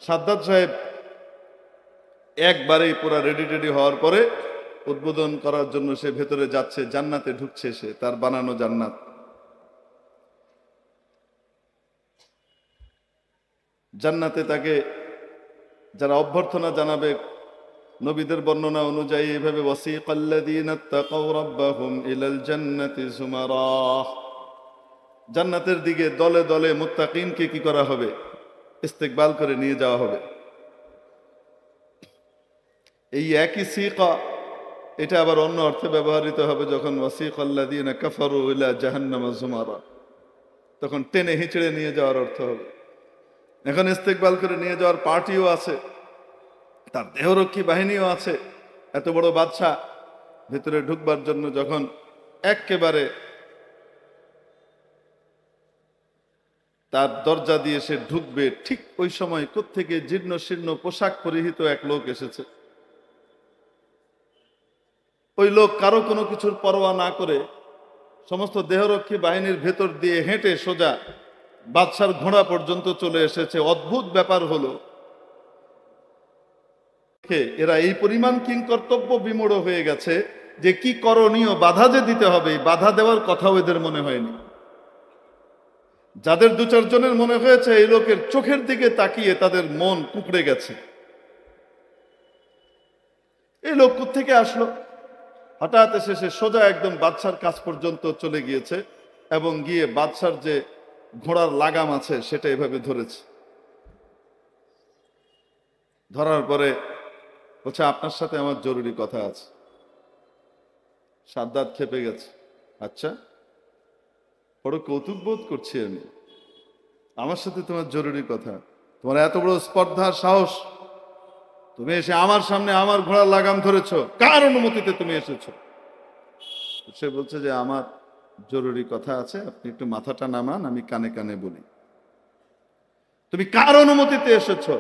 সাদ্দাত সাহেব একবারেই পুরা রেডি টেডি হওয়ার পরে উদ্বোধন করার জন্য সে ভেতরে যাচ্ছে, জান্নাতে ঢুকছে, সে তার বানানো জান্নাত। জান্নাতে তাকে যারা অভ্যর্থনা জানাবে, নবীদের বর্ণনা অনুযায়ী এভাবে ওয়াসিকাল্লাযীনা তাকাউ রাব্বাহুম ইলাল জান্নাতি যুমারা, জান্নাতের দিকে দলে দলে মুত্তাকিনকে কি করা হবে? ইস্তেকবাল করে নিয়ে যাওয়া হবে। এই একই সিকা এটা আবার অন্য অর্থে ব্যবহৃত হবে যখন ওয়াসিকাল্লাযীনা কাফারু ইলা জাহান্নামা যুমারা, তখন টেনে হিঁচড়ে নিয়ে যাওয়ার অর্থ হবে। এখন ইস্তেকবাল করে নিয়ে যাওয়ার পার্টিও আছে, তার দেহরক্ষী বাহিনীও আছে। এত বড় বাদশা ভেতরে ঢুকবার জন্য যখন একেবারে তার দরজা দিয়ে সে ঢুকবে, ঠিক ওই সময় কোত্থেকে জীর্ণ শীর্ণ পোশাক পরিহিত এক লোক এসেছে। ওই লোক কারো কোনো কিছুর পরোয়া না করে সমস্ত দেহরক্ষী বাহিনীর ভেতর দিয়ে হেঁটে সোজা বাদশার ঘোড়া পর্যন্ত চলে এসেছে। অদ্ভুত ব্যাপার হলো, এরা এই পরিমাণ কিংকর্তব্য বিমূঢ় হয়ে গেছে যে কি করণীয়, বাধা যে দিতে হবে, বাধা দেওয়ার কথাও এদের মনে হয়নি। যাদের দু চারজনের মনে হয়েছে এই লোকের চোখের দিকে তাকিয়ে তাদের মন কুঁকড়ে গেছে। এই লোক কোত্থেকে আসলো? হঠাৎ এসে সে সোজা একদম বাদশার কাছ পর্যন্ত চলে গিয়েছে এবং গিয়ে বাদশার যে ঘোড়ার লাগাম আছে সেটা এভাবে ধরেছে। ধরার পরে বলছে, আপনার সাথে আমার জরুরি কথা আছে। সাদ্দাত খেপে গেছে। আচ্ছা, বড় কৌতুক বোধ করছি আমি, আমার সাথে তোমার জরুরি কথা? তোমার এত বড় স্পর্ধার সাহস, তুমি এসে আমার সামনে আমার ঘোড়ার লাগাম ধরেছ, কার অনুমতিতে তুমি এসেছো? সে বলছে যে আমার জরুরি কথা আছে, আপনি একটু মাথাটা নামান, আমি কানে কানে বলি। তুমি কার অনুমতিতে এসেছো?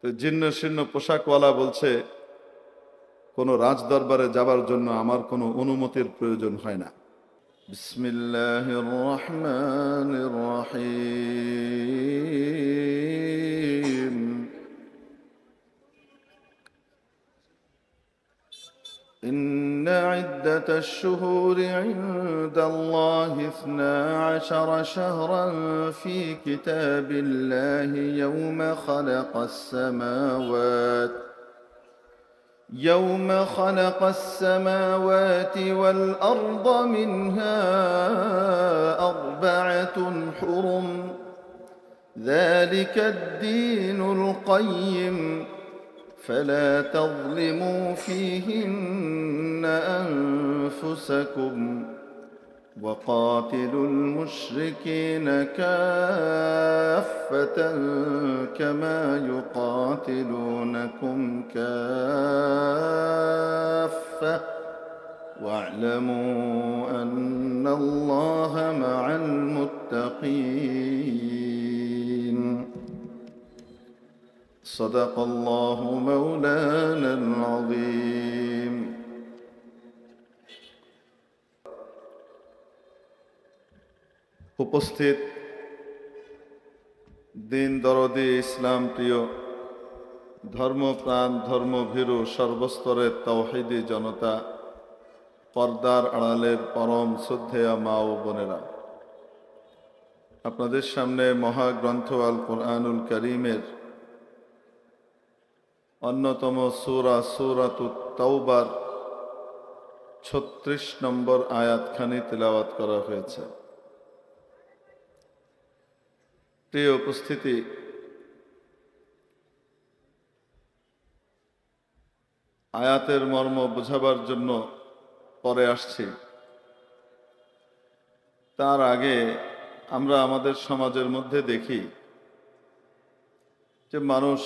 তো জীর্ণ শীর্ণ পোশাকওয়ালা বলছে, কোন রাজ দরবারে যাবার জন্য আমার কোনো অনুমতির প্রয়োজন হয় না। বিসমিল্লাহির রহমানির রহিম। إن عدة الشهور عند الله 12 شهرا في كتاب الله يوم خلق السماوات والأرض منها 4 حرم ذلك الدين القيم فلا تظلموا فيهن أنفسكم وقاتلوا المشركين كافة كما يقاتلونكم كافة واعلموا أن الله مع المتقين صدق الله مولانا العظيم। উপস্থিত দিন দরদি, ইসলাম প্রিয়, ধর্মপ্রাণ, ধর্মভীরু, সর্বস্তরের তাওহীদি জনতা, পর্দার আড়ালের পরম শ্রদ্ধেয়া মা ও বোনেরা, আপনাদের সামনে মহাগ্রন্থ আল কুরআনুল কারীমের অন্যতম সূরা সূরাতুত তাওবার 36 নম্বর আয়াতখানি তিলাওয়াত করা হয়েছে। প্রিয় উপস্থিতি, আয়াতের মর্ম বোঝাবার জন্য পরে আসছি। তার আগে আমরা আমাদের সমাজের মধ্যে দেখি যে মানুষ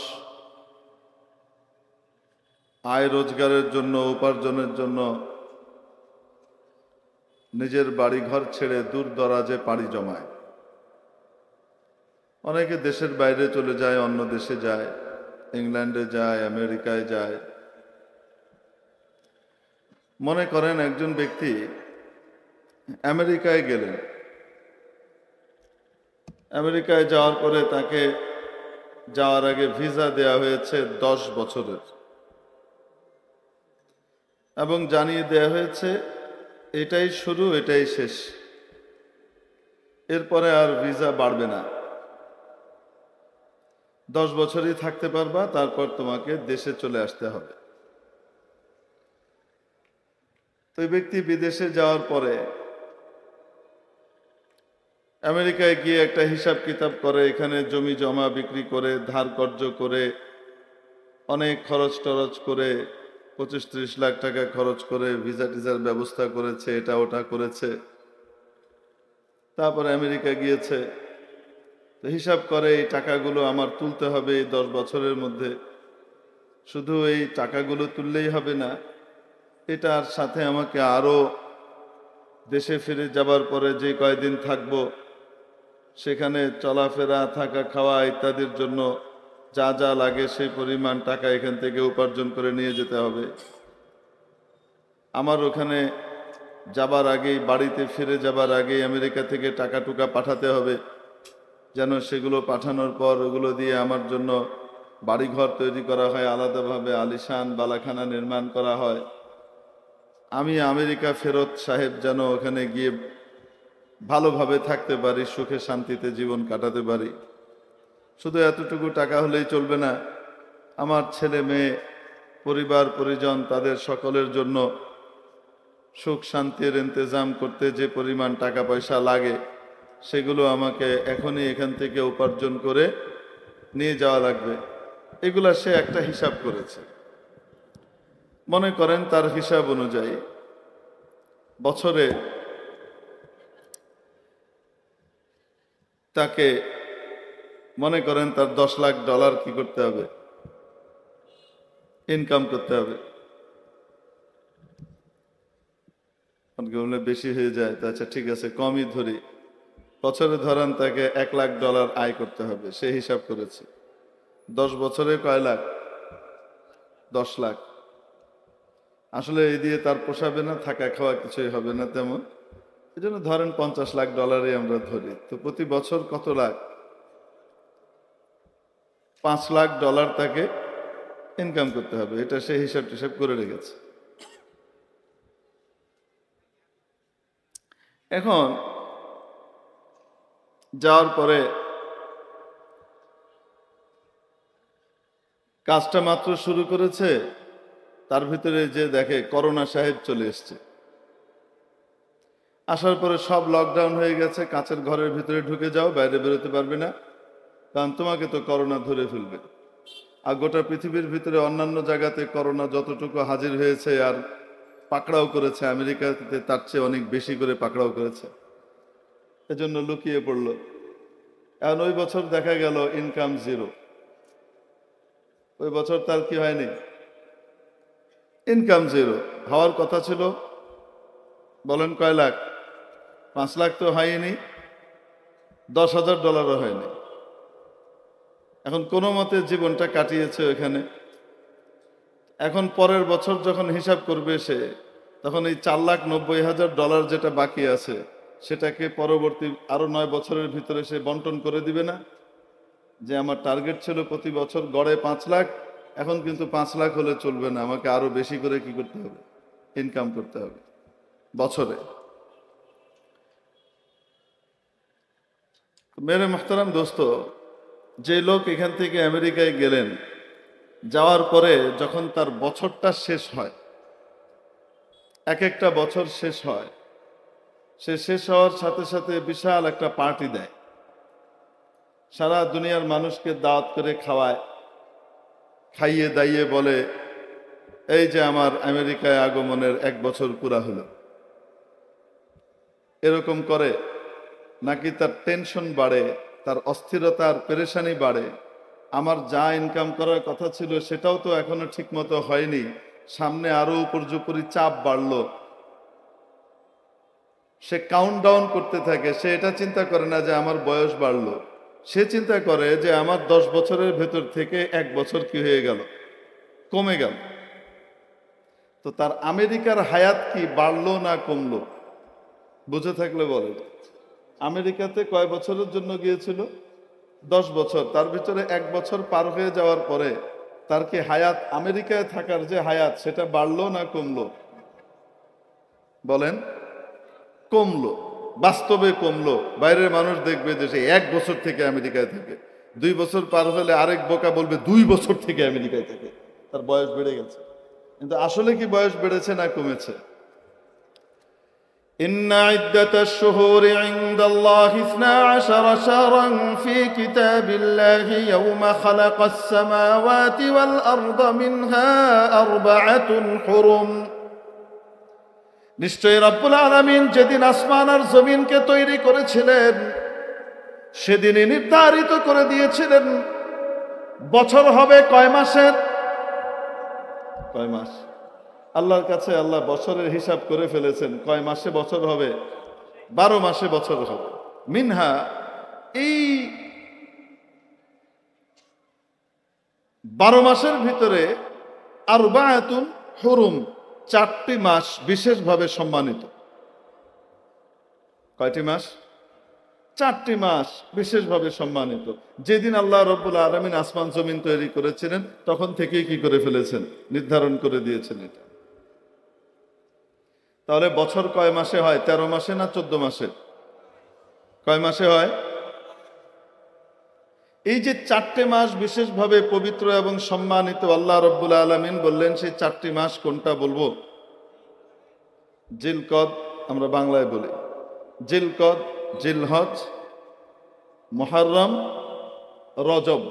আয় রোজগারের জন্য, উপার্জনের জন্য নিজের বাড়িঘর ছেড়ে দূর দরাজে পাড়ি জমায়। অনেকে দেশের বাইরে চলে যায়, অন্য দেশে যায়, ইংল্যান্ডে যায়, আমেরিকায় যায়। মনে করেন একজন ব্যক্তি আমেরিকায় গেলেন আমেরিকায় যাওয়ার পরে তাকে যাওয়ার আগে ভিসা দেয়া হয়েছে 10 বছরের, এবং জানিয়ে দেয়া হয়েছে এটাই শুরু, এটাই শেষ, এরপরে আর ভিসা বাড়বে না। 10 বছরই থাকতে পারবা, তারপর তোমাকে দেশে চলে আসতে হবে। তো এই ব্যক্তি বিদেশে যাওয়ার পরে আমেরিকায় গিয়ে একটা হিসাব কিতাব করে, এখানে জমি জমা বিক্রি করে, ধার কর্জ করে, অনেক খরচ টরচ করে, 25-30 লাখ টাকা খরচ করে ভিসা টিজার ব্যবস্থা করেছে, এটা ওটা করেছে। তারপরে আমেরিকা গিয়েছে। তো হিসাব করে এই টাকাগুলো আমার তুলতে হবে এই 10 বছরের মধ্যে। শুধু এই টাকাগুলো তুললেই হবে না, এটার সাথে আমাকে আরো দেশে ফিরে যাবার পরে যে কয়দিন থাকবো সেখানে চলাফেরা, থাকা, খাওয়া ইত্যাদির জন্য যা যা লাগে সেই পরিমাণ টাকা এখান থেকে উপার্জন করে নিয়ে যেতে হবে। আমার ওখানে যাবার আগেই, বাড়িতে ফিরে যাবার আগেই আমেরিকা থেকে টাকা টুকা পাঠাতে হবে, যেন সেগুলো পাঠানোর পর ওগুলো দিয়ে আমার জন্য বাড়িঘর তৈরি করা হয়, আলাদাভাবে আলিশান বালাখানা নির্মাণ করা হয়। আমি আমেরিকা ফেরত সাহেব যেন ওখানে গিয়ে ভালোভাবে থাকতে পারি, সুখে শান্তিতে জীবন কাটাতে পারি। শুধু এতটুকু টাকা হলেই চলবে না, আমার ছেলে মেয়ে, পরিবার পরিজন, তাদের সকলের জন্য সুখ শান্তির ইন্তজাম করতে যে পরিমাণ টাকা পয়সা লাগে সেগুলো আমাকে এখনই এখান থেকে উপার্জন করে নিয়ে যাওয়া লাগবে। এগুলা সে একটা হিসাব করেছে। মনে করেন তার হিসাব অনুযায়ী বছরে তাকে, মনে করেন তার $10 লাখ কি করতে হবে, ইনকাম করতে হবে। অনেকে বললে বেশি হয়ে যায়, তো আচ্ছা ঠিক আছে কমই ধরি, বছরে ধরেন তাকে $1 লাখ আয় করতে হবে, সে হিসাব করেছে। 10 বছরে কয় লাখ? 10 লাখ। আসলে এই দিয়ে তার পোষাবে না, থাকা খাওয়া কিছুই হবে না তেমন, এই জন্য ধরেন $50 লাখ আমরা ধরি। তো প্রতি বছর কত লাখ? $5 লাখ তাকে ইনকাম করতে হবে, এটা সে হিসাব টিসাব করে রেখেছে। এখন যাওয়ার পরে কাজটা মাত্র শুরু করেছে, তার ভিতরে যে দেখে করোনা সাহেব চলে এসছে। আসার পরে সব লকডাউন হয়ে গেছে, কাঁচের ঘরের ভিতরে ঢুকে যাও, বাইরে বেরোতে পারবে না, কারণ তোমাকে তো করোনা ধরে ফেলবে। আর গোটা পৃথিবীর ভিতরে অন্যান্য জায়গাতে করোনা যতটুকু হাজির হয়েছে আর পাকড়াও করেছে, আমেরিকাতে তার চেয়ে অনেক বেশি করে পাকড়াও করেছে, এজন্য লুকিয়ে পড়লো। এখন ওই বছর দেখা গেল ইনকাম জিরো। ওই বছর তার কি হয়নি? Income zero. হওয়ার কথা ছিল বলেন কয় লাখ? 5 লাখ তো হয়নি, $10,000 হয়নি। এখন কোনো মতে জীবনটা কাটিয়েছে ওখানে। এখন পরের বছর যখন হিসাব করবে সে, তখন এই $4,90,000 যেটা বাকি আছে সেটাকে পরবর্তী আরো 9 বছরের ভিতরে সে বন্টন করে দিবে না? যে আমার টার্গেট ছিল প্রতি বছর গড়ে 5 লাখ, এখন কিন্তু 5 লাখ হলে চলবে না, আমাকে আরো বেশি করে কি করতে হবে? ইনকাম করতে হবে বছরে। মেরে মোহতারাম দোস্ত, যে লোক এখান থেকে আমেরিকায় গেলেন, যাওয়ার পরে যখন তার বছরটা শেষ হয়, এক একটা বছর শেষ হয়, সে শেষ হওয়ার সাথে সাথে বিশাল একটা পার্টি দেয়, সারা দুনিয়ার মানুষকে দাওয়াত করে খাওয়ায়, খাইয়ে দাইয়ে বলে এই যে আমার আমেরিকায় আগমনের 1 বছর পুরা হলো। এরকম করে নাকি তার টেনশন বাড়ে, তার অস্থিরতার পেরেশানি বাড়ে, আমার যা ইনকাম করার কথা ছিল সেটাও তো এখনো ঠিক মতো হয়নি, সামনে আরো উপর্যুপরি চাপ বাড়লো। সে কাউন্ট ডাউন করতে থাকে। সে এটা চিন্তা করে না যে আমার বয়স বাড়লো, সে চিন্তা করে যে আমার 10 বছরের ভেতর থেকে 1 বছর কি হয়ে গেল, কমে গেল। তো তার আমেরিকার হায়াত কি বাড়লো না কমলো? বুঝে থাকলে বলে। আমেরিকাতে কয় বছরের জন্য গিয়েছিল? 10 বছর। তার ভিতরে 1 বছর পার হয়ে যাওয়ার পরে তার কি হায়াত, আমেরিকায় থাকার যে হায়াত, সেটা বাড়লো না কমলো? বলেন। কমলো, বাস্তবে কমলো। বাইরের মানুষ দেখবে যে সে 1 বছর থেকে আমেরিকায় থাকে, 2 বছর পার হলে আরেক বোকা বলবে 2 বছর থেকে আমেরিকায় থাকে, তার বয়স বেড়ে গেছে। কিন্তু আসলে কি বয়স বেড়েছে না কমেছে? إن عدة الشهور عند الله 12 شهرا في كتاب الله يوم خلق السماوات والأرض منها 4 حرم। নিশ্চয়ই রব্বুল আলামিন যেদিন আসমান আর জমিনকে তৈরি করেছিলেন সেদিনই নির্ধারিত করে দিয়েছিলেন বছর হবে কয় মাসের? কয় মাস? আল্লাহর কাছে আল্লাহ বছরের হিসাব করে ফেলেছেন। কয় মাসে বছর হবে? 12 মাসে বছর হবে। মিনহা, এই 12 মাসের ভিতরে আরবাআতুন হুরুম, 4টি মাস বিশেষভাবে সম্মানিত। কয়টি মাস? 4টি মাস বিশেষভাবে সম্মানিত। যেদিন আল্লাহ রাব্বুল আলামিন আসমান জমিন তৈরি করেছিলেন তখন থেকেই কি করে ফেলেছেন? নির্ধারণ করে দিয়েছেন এটা। তাহলে বছর কয় মাসে হয়? 13 মাসে না 14 মাসে? কয় মাসে হয়? এই যে 4টে মাস বিশেষভাবে পবিত্র এবং সম্মানিত, আল্লাহ রাব্বুল আলামিন বললেন সেই 4টি মাস কোনটা বলবো? জিলকদ, আমরা বাংলায় বলি জিলকদ, জিলহজ, মুহররম, রজব,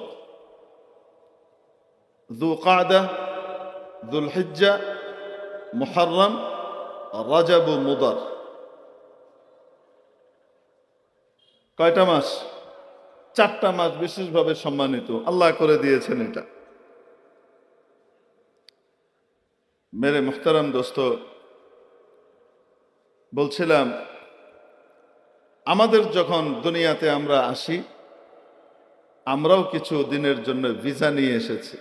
যুলকাদা, যুলহিজ্জা, মুহররম, রজব, মুদার। কয়টা মাস? 4টা মাস বিশেষভাবে সম্মানিত আল্লাহ করে দিয়েছেন এটা। মেরে মুহতারাম দোস্ত, বলছিলাম আমাদের যখন দুনিয়াতে আমরা আসি আমরাও কিছু দিনের জন্য ভিসা নিয়ে এসেছি।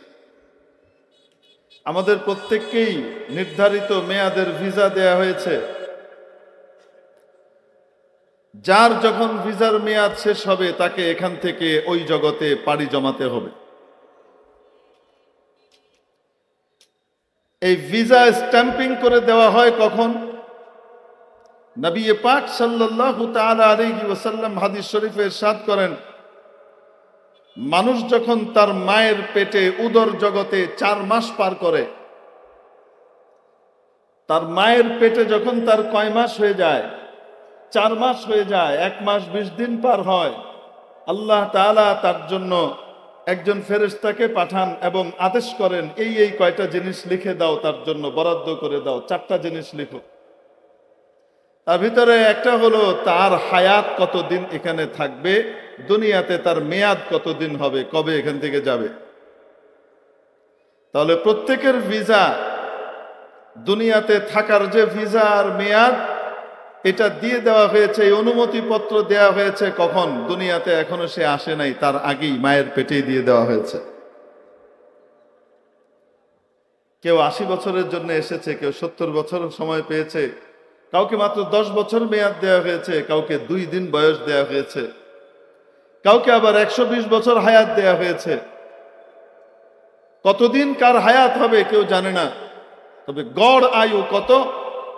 আমাদের প্রত্যেককেই নির্ধারিত মেয়াদের ভিসা দেয়া হয়েছে। যার যখন ভিসার মেয়াদ শেষ হবে তাকে এখান থেকে ওই জগতে পাড়ি জমাতে হবে। এই ভিসা স্ট্যাম্পিং করে দেওয়া হয় কখন? নবী পাক সাল্লাল্লাহু তাআলা আলাইহি ওয়াসাল্লাম হাদিস শরীফে ইরশাদ করেন, মানুষ যখন তার মায়ের পেটে উদর জগতে 4 মাস পার করে, তার মায়ের পেটে যখন তার কয় মাস হয়ে যায়? 4 মাস হয়ে যায়, 1 মাস 20 দিন পার হয়, আল্লাহ তাআলা তার জন্য একজন ফেরেশতাকে পাঠান এবং আদেশ করেন, এই কয়টা জিনিস লিখে দাও, তার জন্য বরাদ্দ করে দাও, 4টা জিনিস লিখো। তার ভিতরে একটা হলো তার হায়াত কতদিন এখানে থাকবে, দুনিয়াতে তার মেয়াদ কতদিন হবে, কবে এখান থেকে যাবে। তাহলে প্রত্যেকের ভিসা, দুনিয়াতে থাকার যে ভিসা আর মেয়াদ, এটা দিয়ে দেওয়া হয়েছে, এই অনুমতিপত্র দেওয়া হয়েছে কখন? দুনিয়াতে এখনো সে আসে নাই, তার আগেই মায়ের পেটেই দিয়ে দেওয়া হয়েছে। কেউ 80 বছরের জন্য এসেছে, কেউ 70 বছর সময় পেয়েছে, কাউকে মাত্র 10 বছর মেয়াদ দেওয়া হয়েছে, কাউকে 2 দিন বয়স দেওয়া হয়েছে, কাউকে আবার 120 বছর হায়াত দেওয়া হয়েছে। কতদিন কার হায়াত হবে কেউ জানে না, তবে গড় আয়ু কত?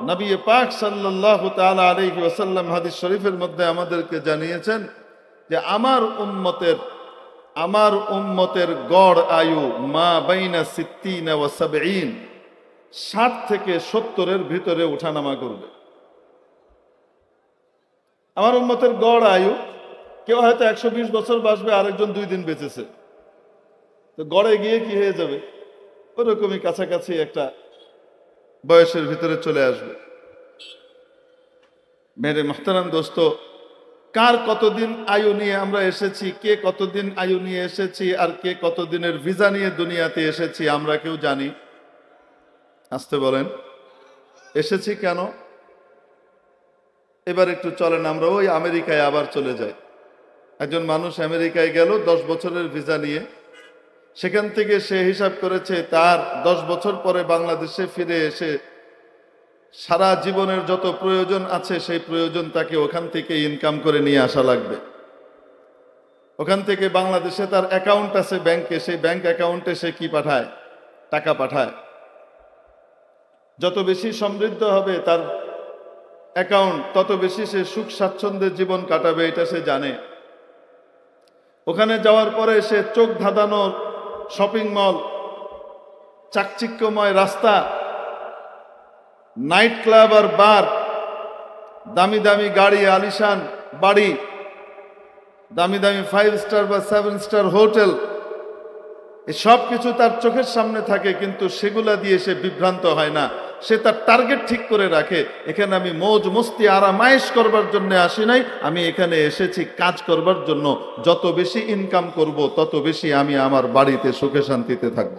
নবী পাক সাল্লাল্লাহু তাআলা আলাইহি ওয়াসাল্লাম হাদিস শরীফের মধ্যে আমাদেরকে জানিয়েছেন যে আমার উম্মতের গড় আয়ু মা বাইনা 60 ওয়া 70, 60 থেকে 70-এর ভিতরে ওঠানামা করবে। আমার উম্মতের গড় আয়ু, কেউ হয়তো 120 বছর বাঁচবে, আরেকজন 2 দিন বেঁচেছে, তো গড়ে গিয়ে কি হয়ে যাবে? ওরকমই কাছাকাছি একটা বয়সের ভিতরে চলে আসবে। মেরে মুহতারাম দোস্ত, কার কতদিন আয়ু নিয়ে আমরা এসেছি, কে কতদিন আয়ু নিয়ে এসেছি, আর কে কতদিনের ভিসা নিয়ে দুনিয়াতে এসেছি আমরা কেউ জানি? আসতে বলেন, এসেছি কেন? এবার একটু চলেন আমরা ওই আমেরিকায় আবার চলে যাই। একজন মানুষ আমেরিকায় গেল 10 বছরের ভিসা নিয়ে, সেখান থেকে সে হিসাব করেছে তার 10 বছর পরে বাংলাদেশে ফিরে এসে সারা জীবনের যত প্রয়োজন আছে সেই প্রয়োজন তাকে ওখান থেকে ইনকাম করে নিয়ে আসা লাগবে। ওখান থেকে বাংলাদেশে তার অ্যাকাউন্ট আছে ব্যাংকে, সেই ব্যাংক অ্যাকাউন্টে সে কি পাঠায়? টাকা পাঠায়। যত বেশি সমৃদ্ধ হবে তার অ্যাকাউন্ট, তত বেশি সে সুখ স্বাচ্ছন্দ্যের জীবন কাটাবে, এটা সে জানে। ওখানে যাওয়ার পরে সে চোখ ধাঁধানো শপিং মল, চাকচিক্যময় রাস্তা, নাইট ক্লাব আর বার, দামি দামি গাড়ি, আলিশান বাড়ি, দামি দামি 5 স্টার বা 7 স্টার হোটেল, এই সব কিছু তার চোখের সামনে থাকে, কিন্তু সেগুলা দিয়ে সে বিভ্রান্ত হয় না। সে তার টার্গেট ঠিক করে রাখে, এখানে আমি মৌজ মস্তি আরামায়েশ করবার জন্য আসি নাই, আমি এখানে এসেছি কাজ করবার জন্য। যত বেশি ইনকাম করব তত বেশি আমি আমার বাড়িতে সুখে শান্তিতে থাকব।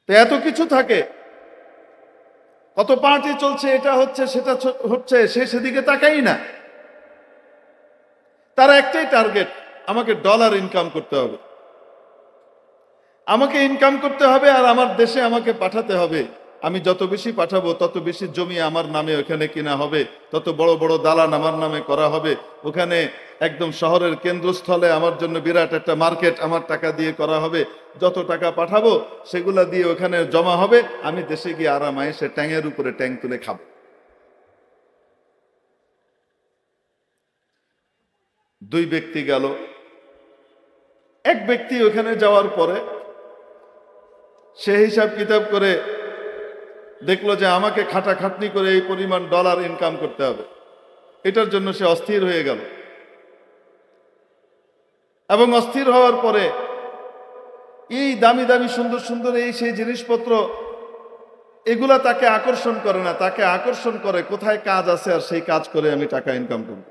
তো এত কিছু থাকে, কত পার্টি চলছে, এটা হচ্ছে সেটা হচ্ছে, সে সেদিকে তাকাই না। তার একটাই টার্গেট, আমাকে ডলার ইনকাম করতে হবে, আমাকে ইনকাম করতে হবে, আর আমার দেশে আমাকে পাঠাতে হবে। আমি যত বেশি পাঠাবো তত বেশি জমি আমার নামে ওখানে কিনা হবে, তত বড় বড় দালান আমার নামে করা হবে। ওখানে একদম শহরের কেন্দ্রস্থলে আমার জন্য বিরাট একটা মার্কেট আমার টাকা দিয়ে করা হবে। যত টাকা পাঠাবো সেগুলা দিয়ে ওখানে জমা হবে, আমি দেশে গিয়ে আরামায়েশে ট্যাংয়ের উপরে ট্যাং তুলে খাবো। দুই ব্যক্তি গেল। এক ব্যক্তি ওখানে যাওয়ার পরে সে হিসাব কিতাব করে দেখলো যে আমাকে খাটাখাটনি করে এই পরিমাণ ডলার ইনকাম করতে হবে, এটার জন্য সে অস্থির হয়ে গেল। এবং অস্থির হওয়ার পরে এই দামি দামি সুন্দর সুন্দর এই সেই জিনিসপত্র, এগুলা তাকে আকর্ষণ করে না, তাকে আকর্ষণ করে কোথায় কাজ আছে আর সেই কাজ করে আমি টাকা ইনকাম করব।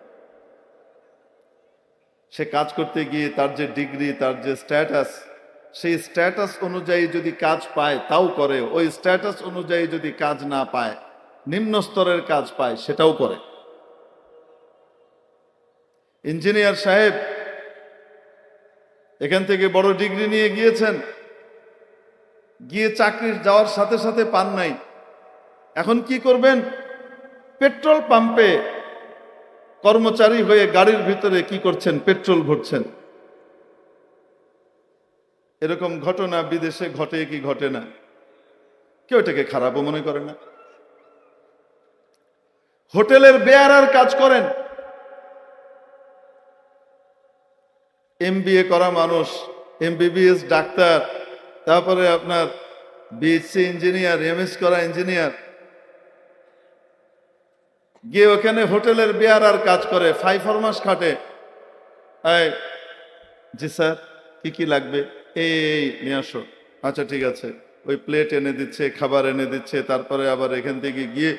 সে কাজ করতে গিয়ে তার যে ডিগ্রি, তার যে স্ট্যাটাস, সেই স্ট্যাটাস অনুযায়ী যদি কাজ পায় তাও করে, ওই স্ট্যাটাস অনুযায়ী যদি কাজ না পায়, নিম্ন স্তরের কাজ পায়, সেটাও করে। ইঞ্জিনিয়ার সাহেব এখান থেকে বড় ডিগ্রি নিয়ে গিয়েছেন, গিয়ে চাকরি যাওয়ার সাথে সাথে পান নাই। এখন কি করবেন? পেট্রোল পাম্পে কর্মচারী হয়ে গাড়ির ভিতরে কি করছেন? পেট্রোল ভরছেন। এরকম ঘটনা বিদেশে ঘটে কি ঘটে না? কেউ এটাকে খারাপও মনে করে না। হোটেলের বেয়ারার কাজ করেন, MBA করা মানুষ, MBBS ডাক্তার, তারপরে আপনার BSc ইঞ্জিনিয়ার, MS করা ইঞ্জিনিয়ার, গিয়ে ওখানে হোটেলের বেয়ারার কাজ করে, 5 মাস খাটে। জি স্যার, কি কি লাগবে? এই নিয়ে আসো। আচ্ছা ঠিক আছে, ওই প্লেট এনে দিচ্ছে, খাবার এনে দিচ্ছে। তারপরে আবার এখান থেকে গিয়ে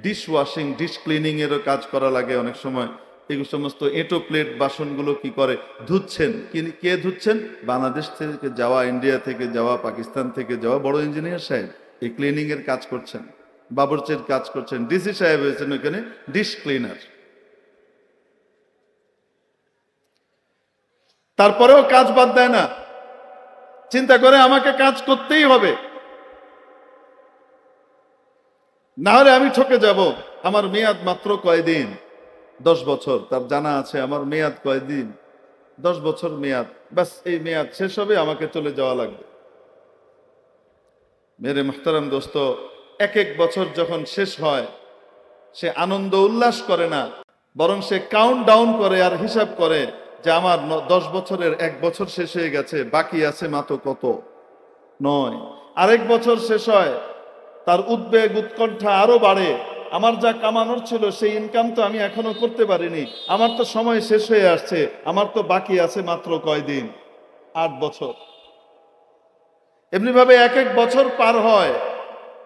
ডিশ ওয়াশিং, ডিশ ক্লিনিং এরও কাজ করা লাগে অনেক সময়। এই সমস্ত এঁটো প্লেট বাসনগুলো কি করে? ধুচ্ছেন। কে ধুচ্ছেন? বাংলাদেশ থেকে যাওয়া, ইন্ডিয়া থেকে যাওয়া, পাকিস্তান থেকে যাওয়া বড় ইঞ্জিনিয়ার সাহেব এই ক্লিনিং এর কাজ করছেন, বাবুর্চির কাজ করছেন। ডিসি সাহেব হয়েছেন ওখানে ডিশ ক্লিনার। তারপরেও কাজ বাদ দেয় না, চিন্তা করে আমাকে কাজ করতেই হবে, না হলে আমি ঠকে যাব। আমার মেয়াদ মাত্র কয়দিন? 10 বছর। তার জানা আছে আমার মেয়াদ কয়দিন? 10 বছর মেয়াদ। ব্যাস, এই মেয়াদ শেষ হবে, আমাকে চলে যাওয়া লাগবে। মেরে মুহতারাম দোস্ত, এক এক বছর যখন শেষ হয় সে আনন্দ উল্লাস করে না, বরং সে কাউন্ট ডাউন করে আর হিসাব করে যে আমার 10 বছরের 1 বছর শেষ হয়ে গেছে, বাকি আছে মাত্র কত? 9। আরেক বছর শেষ হয়, তার উদ্বেগ উৎকণ্ঠা আরো বাড়ে। আমার যা কামানোর ছিল সেই ইনকাম তো আমি এখনো করতে পারিনি, আমার তো সময় শেষ হয়ে আসছে, আমার তো বাকি আছে মাত্র কয়দিন? 8 বছর। এমনি ভাবে এক এক বছর পার হয়।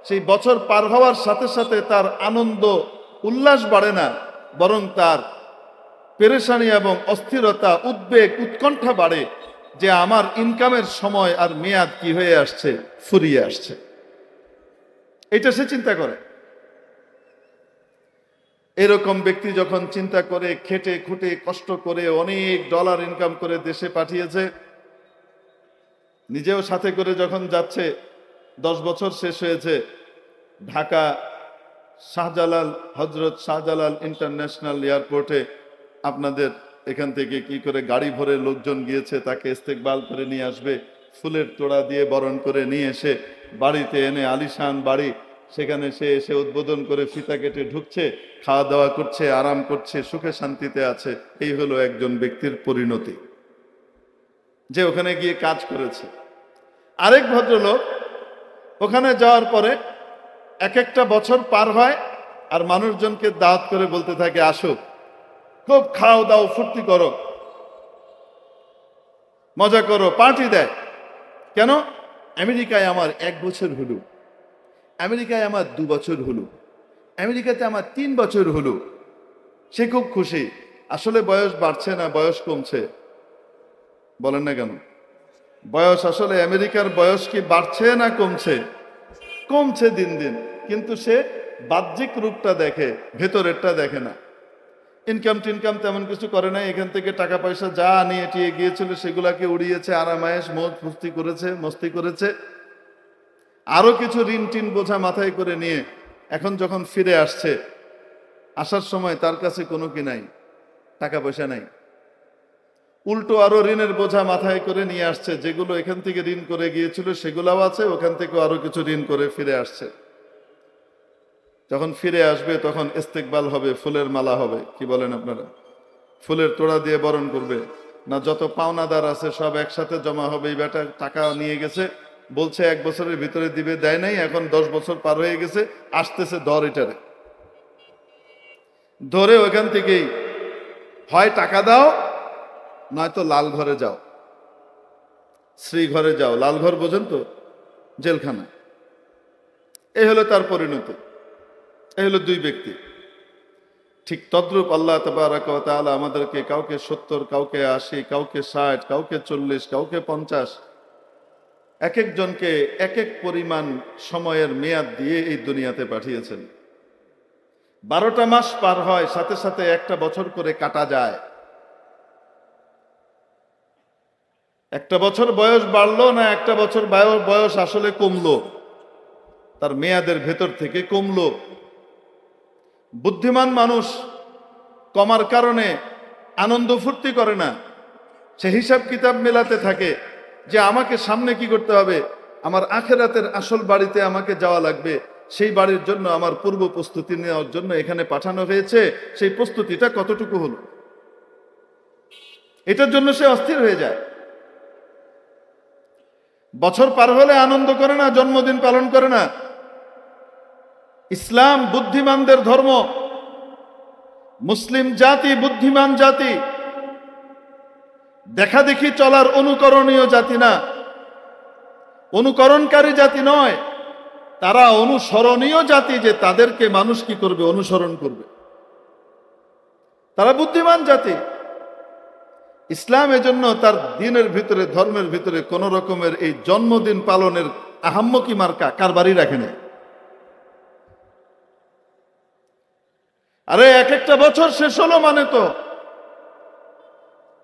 সেই বছর পার হওয়ার সাথে সাথে তার আনন্দ উল্লাস বাড়ে না, বরং তার পেরেশানি এবং অস্থিরতা, উদ্বেগ উৎকণ্ঠা বাড়ে যে আমার ইনকামের সময় আর মেয়াদ কি হয়ে আসছে? ফুরিয়ে আসছে। এটা সে চিন্তা করে। এরকম ব্যক্তি যখন চিন্তা করে, খেটে খুঁটে কষ্ট করে অনেক ডলার ইনকাম করে দেশে পাঠিয়েছে, নিজেও সাথে করে যখন যাচ্ছে, 10 বছর শেষ হয়েছে। ঢাকা শাহজালাল, হজরত শাহজালাল ইন্টারন্যাশনাল এয়ারপোর্টে আপনাদের এখান থেকে কি করে গাড়ি ভরে লোকজন গিয়েছে, তাকে ইস্তেকবাল করে নিয়ে আসবে, ফুলের তোড়া দিয়ে বরণ করে নিয়ে এসে বাড়িতে এনে, আলিশান বাড়ি, সেখানে সে এসে উদ্বোধন করে ফিতা কেটে ঢুকছে, খাওয়া দাওয়া করছে, আরাম করছে, সুখে শান্তিতে আছে। এই হলো একজন ব্যক্তির পরিণতি, যে ওখানে গিয়ে কাজ করেছে। আরেক ভদ্রলোক ওখানে যাওয়ার পরে এক একটা বছর পার হয়, আর মানুষজনকে দাওয়াত করে বলতে থাকে, আসো, খুব খাও দাও, ফুর্তি করো, মজা করো, পার্টি দেয়। কেন? আমেরিকায় আমার 1 বছর হলো, আমেরিকায় আমার 2 বছর হলো, আমেরিকাতে আমার 3 বছর হলো। সে খুব খুশি। আসলে বয়স বাড়ছে না, বয়স কমছে? বলেন না কেন? বয়স আসলে আমেরিকার বয়স কি বাড়ছে না কমছে? কমছে দিন দিন, কিন্তু সে বাহ্যিক রূপটা দেখে, ভেতরেরটা দেখে না। ইনকাম টিনকাম তেমন কিছু করে নাই, এখান থেকে টাকা পয়সা যা নিয়ে টিয়ে গিয়েছিল সেগুলাকে উড়িয়েছে, আরামায়েশ মৌজ ফুস্তি করেছে, মস্তি করেছে, আরো কিছু ঋণ টিন বোঝা মাথায় করে নিয়ে এখন যখন ফিরে আসছে, আসার সময় তার কাছে কোনো কি নাই, টাকা পয়সা নাই, উল্টো আরো ঋণের বোঝা মাথায় করে নিয়ে আসছে। যেগুলো এখান থেকে ঋণ করে গিয়েছিল সেগুলাও আছে, ওখান থেকে আরো কিছু ঋণ করে ফিরে আসছে। যখন ফিরে আসবে তখন ইস্তেকবাল হবে, ফুলের মালা হবে, কি বলেন আপনারা? ফুলের তোড়া দিয়ে বরণ করবে না, যত পাওনাদার আছে সব একসাথে জমা হবে। এই বেটা টাকা নিয়ে গেছে, বলছে 1 বছরের ভিতরে দিবে, দেয় নাই, এখন 10 বছর পার হয়ে গেছে, আসতেছে, ধর এটারে, ধরে ওখান থেকেই হয় টাকা দাও, নয়তো লাল ঘরে যাও, শ্রী ঘরে যাও। লাল ঘর বোঝেন তো? জেলখানা। এই হলো তার পরিণতি। এই হলো 2 ব্যক্তি। ঠিক তদ্রূপ আল্লাহ তাবারাক ওয়া তাআলা আমাদেরকে কাউকে 70, কাউকে 80, কাউকে 60, কাউকে 40, কাউকে 50, এক একজনকে এক এক পরিমাণ সময়ের মেয়াদ দিয়ে এই দুনিয়াতে পাঠিয়েছেন। 12টা মাস পার হয়, সাথে সাথে একটা বছর করে কাটা যায়। একটা বছর বয়স বাড়লো না, একটা বছর বয়স আসলে কমলো, তার মেয়াদের ভেতর থেকে কমলো। বুদ্ধিমান মানুষ কমার কারণে আনন্দ ফুর্তি করে না, সে হিসাব কিতাব মেলাতে থাকে যে আমাকে সামনে কি করতে হবে, আমার আখেরাতের আসল বাড়িতে আমাকে যাওয়া লাগবে, সেই বাড়ির জন্য আমার পূর্ব প্রস্তুতি নেওয়ার জন্য এখানে পাঠানো হয়েছে, সেই প্রস্তুতিটা কতটুকু হলো, এটার জন্য সে অস্থির হয়ে যায়। বছর পার হলে আনন্দ করে না, জন্মদিন পালন করে না। ইসলাম বুদ্ধিমানদের ধর্ম, মুসলিম জাতি বুদ্ধিমান জাতি, দেখা দেখি চলার অনুকরণীয় জাতি না, অনুকরণকারী জাতি নয়, তারা অনুসরণীয় জাতি, যে তাদেরকে মানুষ কি করবে, অনুসরণ করবে। তারা বুদ্ধিমান জাতি। ইসলাম এজন্য তার দ্বীনের ভিতরে, ধর্মের ভিতরে কোন রকমের এই জন্মদিন পালনের আহাম্মকি মার্কা কারবারই রাখে না। আরে এক একটা বছর শেষ হলো মানে তো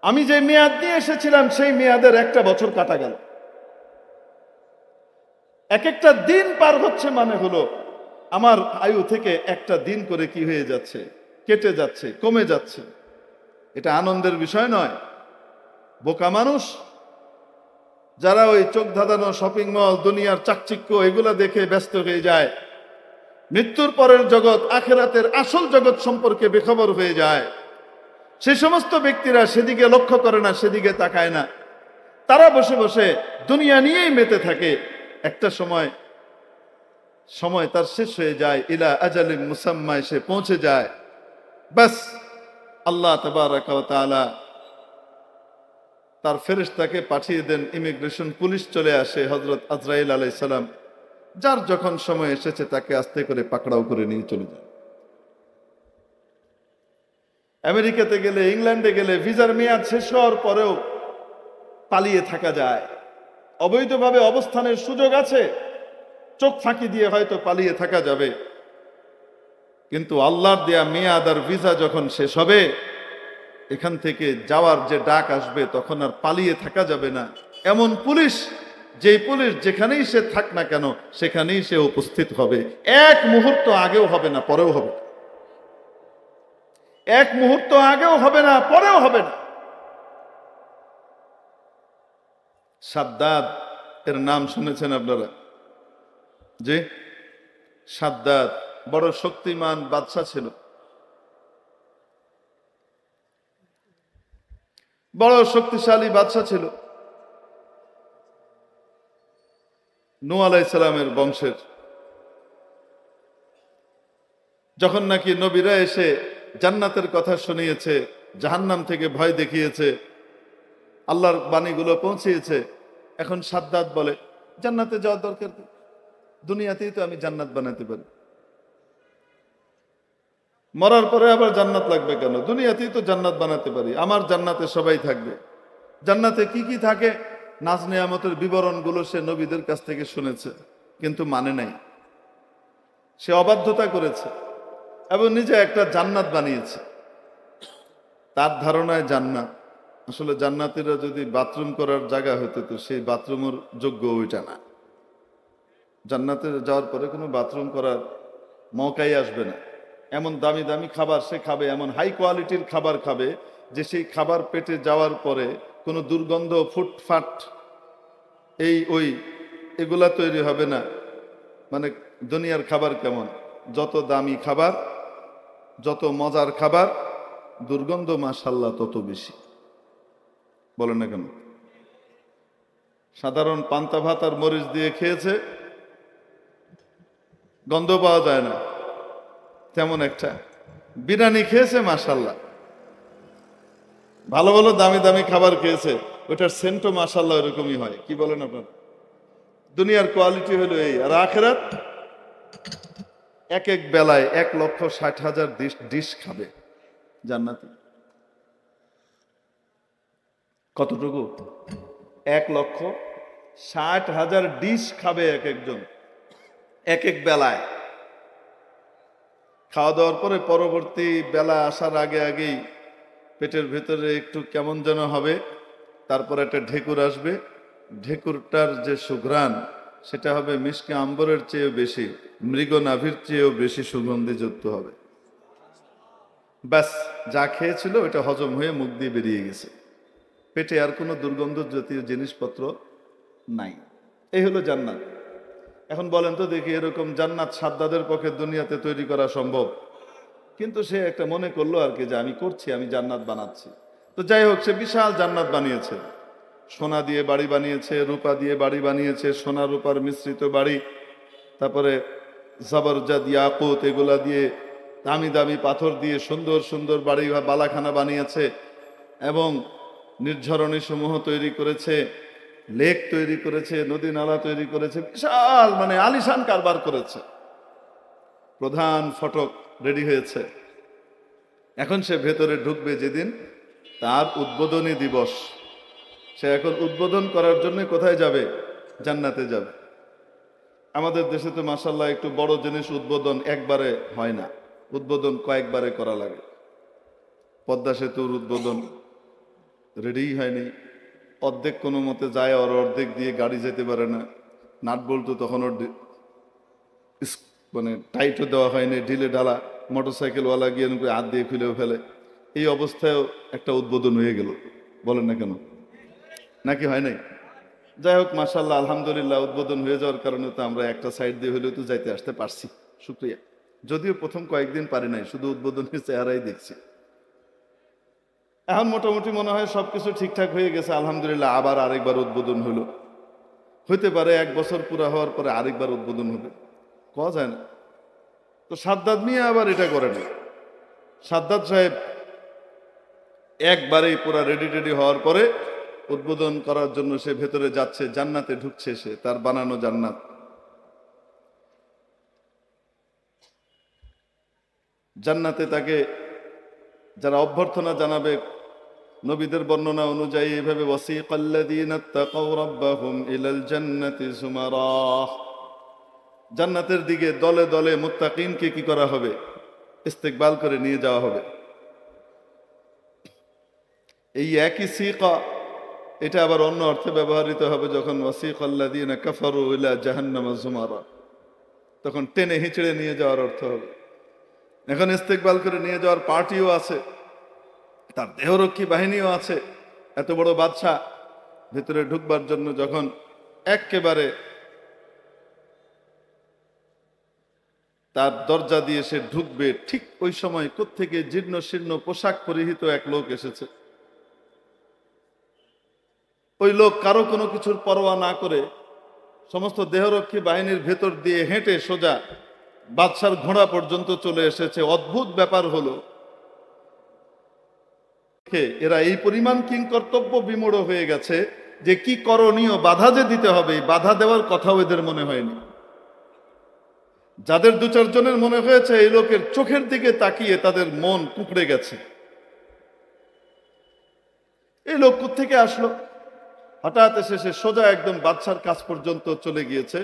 আমি যে মেয়াদ নিয়ে এসেছিলাম সেই মেয়াদের একটা বছর কাটা গেল। এক একটা দিন পার হচ্ছে মানে হলো আমার আয়ু থেকে একটা দিন করে কি হয়ে যাচ্ছে, কেটে যাচ্ছে, কমে যাচ্ছে। এটা আনন্দের বিষয় নয়। বোকা মানুষ যারা ওই চোখ ধাঁধানো শপিং মল, দুনিয়ার চাকচিক্য এগুলা দেখে ব্যস্ত হয়ে যায়, মৃত্যুর পরের জগৎ, আখেরাতের আসল জগৎ সম্পর্কে বেখবর হয়ে যায়, সেই সমস্ত ব্যক্তিরা সেদিকে লক্ষ্য করে না, সেদিকে তাকায় না। তারা বসে বসে দুনিয়া নিয়েই মেতে থাকে। একটা সময় তার শেষ হয়ে যায়, ইলা আজালিন মুসাম্মা এসে পৌঁছে যায়, বাস আল্লাহ তাবারাক ওয়া তাআলা তার ফেরেশতাকে পাঠিয়ে দেন, ইমিগ্রেশন পুলিশ চলে আসে, হযরত আজরাইল আলাইহিস সালাম, যার যখন সময় এসেছে তাকে আস্তে করে পাকড়াও করে নিয়ে চলে যায়। আমেরিকাতে গেলে, ইংল্যান্ডে গেলে ভিসার মেয়াদ শেষ হওয়ার পরেও পালিয়ে থাকা যায়। অবৈধভাবে অবস্থানের সুযোগ আছে, চোখ ফাঁকি দিয়ে হয়তো পালিয়ে থাকা যাবে, কিন্তু আল্লাহর দেয়া মেয়াদ আর ভিসা যখন শেষ হবে, এখান থেকে যাওয়ার যে ডাক আসবে তখন আর পালিয়ে থাকা যাবে না। এমন পুলিশ যেই পুলিশ যেখানেই সে থাক না কেন সেখানেই সে উপস্থিত হবে, এক মুহূর্ত আগেও হবে না, পরেও হবে না। এক মুহূর্ত আগেও হবে না, পরেও হবে না। সাদ্দাদ এর নাম শুনেছেন আপনারা? যে সাদ্দাদ বড় শক্তিমান বাদশা ছিল, বড় শক্তিশালী বাদশা ছিল। নূহ আলাইহিস সালামের বংশের। যখন নাকি নবীরা এসে জান্নাতের কথা শুনিয়েছে, জাহান্নাম থেকে ভয় দেখিয়েছে, আল্লাহর বাণীগুলো পৌঁছিয়েছে, এখন সাদ্দাত বলে জান্নাতে যাওয়ার দরকার কি, দুনিয়াতেই তো আমি জান্নাত বানাতে পারি, মরার পরে আবার জান্নাত লাগবে কেন, দুনিয়াতেই তো জান্নাত বানাতে পারি, আমার জান্নাতে সবাই থাকবে। জান্নাতে কি কি থাকে নাজ নিয়ামতের বিবরণগুলো সে নবীদের কাছ থেকে শুনেছে, কিন্তু মানে নাই, সে অবাধ্যতা করেছে এবং নিজে একটা জান্নাত বানিয়েছে। তার ধারণায় জান্নাত, আসলে জান্নাতীরা যদি বাথরুম করার জায়গা হতো তো সেই বাথরুমের যোগ্য ওইটা না। জান্নাতে যাওয়ার পরে কোনো বাথরুম করার মৌকাই আসবে না। এমন দামি দামি খাবার সে খাবে, এমন হাই কোয়ালিটির খাবার খাবে যে সেই খাবার পেটে যাওয়ার পরে কোনো দুর্গন্ধ, ফুটফাট, ওই এগুলা তৈরি হবে না। মানে দুনিয়ার খাবার কেমন, যত দামি খাবার, যত মজার খাবার, দুর্গন্ধ মাশাআল্লাহ তত বেশি। বলেন না কেন? সাধারণ পান্তা ভাত আর মরিচ দিয়ে খেয়েছে, গন্ধ পাওয়া যায় না তেমন একটা। বিরিয়ানি খেয়েছে মাশাআল্লাহ, ভালো ভালো দামি দামি খাবার খেয়েছে, ওটার সেন্টও মাশাআল্লাহ এরকমই হয়। কি বলেন আপনার? দুনিয়ার কোয়ালিটি হলো এই। আর আখিরাত এক এক বেলায় 1,60,000 ডিশ খাবে জান্নাতে। কতটুকু? 1,60,000 ডিশ খাবে এক একজন এক এক বেলায়। খাওয়া দাওয়ার পরে পরবর্তী বেলা আসার আগে আগেই পেটের ভেতরে একটু কেমন যেন হবে, তারপর একটা ঢেকুর আসবে, ঢেকুরটার যে সুঘ্রাণ সেটা হবে মিশকে আম্বরের চেয়েও বেশি, মৃগ নাভির চেয়েও বেশি সুগন্ধিযুক্ত হবে। ব্যাস, যা খেয়েছিল ওটা হজম হয়ে মুখ দিয়ে বেরিয়ে গেছে, পেটে আর কোনো দুর্গন্ধ জাতীয় জিনিসপত্র নাই। এই হলো জান্নাত। এখন বলেন তো দেখি, এরকম জান্নাত সাদ্দাদের পক্ষে দুনিয়াতে তৈরি করা সম্ভব? কিন্তু সে একটা মনে করলো আর কি যে আমি করছি, আমি জান্নাত বানাচ্ছি। তো যাই হোক, সে বিশাল জান্নাত বানিয়েছে, সোনা দিয়ে বাড়ি বানিয়েছে, রূপা দিয়ে বাড়ি বানিয়েছে, সোনা রূপার মিশ্রিত বাড়ি, তারপরে জবরজাদ ইয়াকুত এগুলা দিয়ে, দামি দামি পাথর দিয়ে সুন্দর সুন্দর বাড়ি বালাখানা বানিয়েছে, এবং নির্ঝরণী সমূহ তৈরি করেছে, লেক তৈরি করেছে, নদী নালা তৈরি করেছে, বিশাল মানে আলিশান কারবার করেছে। প্রধান ফটক রেডি হয়েছে। এখন সে ভেতরে ঢুকবে যেদিন তার উদ্বোধনী দিবস। সে এখন উদ্বোধন করার জন্য কোথায় যাবে? জান্নাতে যাবে। আমাদের দেশে তো মাশাআল্লাহ একটু বড় জিনিস উদ্বোধন একবারে হয় না, উদ্বোধন কয়েকবারে করা লাগে। পদ্মা সেতুর উদ্বোধন রেডিই হয়নি, অর্ধেক কোনো মতে যায়, আর অর্ধেক দিয়ে গাড়ি যেতে পারে না, নাট বল্টু তখন ওর মানে টাইটও দেওয়া হয়নি, ঢিলে ঢালা, মোটরসাইকেলওয়ালা গিয়ে হাত দিয়ে খুলেও ফেলে। এই অবস্থায়ও একটা উদ্বোধন হয়ে গেল। বলেন না কেন? নাকি হয় নাই? যাই হোক, মাশাআল্লাহ আলহামদুলিল্লাহ, উদ্বোধন হয়ে যাওয়ার কারণে তো আমরা একটা সাইড দিয়ে হলেও তো যাইতে আসতে পারছি, শুক্রিয়া। যদিও প্রথম কয়েকদিন পারি নাই, শুধু উদ্বোধনের চেহারাই দেখছি। এখন মোটামুটি মনে হয় সবকিছু ঠিকঠাক হয়ে গেছে আলহামদুলিল্লাহ। আবার আরেকবার উদ্বোধন হলো, হইতে পারে 1 বছর পুরা হওয়ার পরে আরেকবার উদ্বোধন হবে, কওয়া যায় না। তো সাদ্দাত মিয়া আবার এটা করে না। সাদ্দাত সাহেব একবারেই পুরা রেডি হওয়ার পরে উদ্বোধন করার জন্য সে ভেতরে যাচ্ছে, জান্নাতে ঢুকছে, সে তার বানানো জান্নাত। জান্নাতে তাকে যারা অভ্যর্থনা জানাবে, নবীদের বর্ণনা অনুযায়ী এভাবে, ওয়াসিকাল্লাযীনা তাকাউ রাব্বাহুম ইলাল জান্নাতি যুমারা, জান্নাতের দিকে দলে দলে মুত্তাকিনকে কি করা হবে? ইস্তেকবাল করে নিয়ে যাওয়া হবে। এই একই সিকা, এটা আবার অন্য অর্থে ব্যবহৃত হবে যখন ওয়াসিকাল্লাযীনা কাফারু ইলা জাহান্নামা যুমারা, তখন টেনে হিঁচড়ে নিয়ে যাওয়ার অর্থ হবে। এখন ইস্তেকবাল করে নিয়ে যাওয়ার পার্টিও আছে, তার দেহরক্ষী বাহিনীও আছে। এত বড় বাদশা ভেতরে ঢুকবার জন্য যখন একেবারে তার দরজা দিয়ে সে ঢুকবে, ঠিক ওই সময় কোত্থেকে জীর্ণ শীর্ণ পোশাক পরিহিত এক লোক এসেছে। ওই লোক কারো কোনো কিছুর পরোয়া না করে সমস্ত দেহরক্ষী বাহিনীর ভেতর দিয়ে হেঁটে সোজা বাদশার ঘোড়া পর্যন্ত চলে এসেছে। অদ্ভুত ব্যাপার হলো, এরা এই পরিমাণ কিংকর্তব্য বিমূঢ় হয়ে গেছে যে কি করণীয়, বাধা যে দিতে হবে, বাধা দেওয়ার কথাও এদের মনে হয়নি। যাদের দু চারজনের মনে হয়েছে, এই লোকের চোখের দিকে তাকিয়ে তাদের মন কুঁকড়ে গেছে। এই লোক কোত্থেকে আসলো? হঠাৎ এসে সে সোজা একদম বাদশার কাছ পর্যন্ত চলে গিয়েছে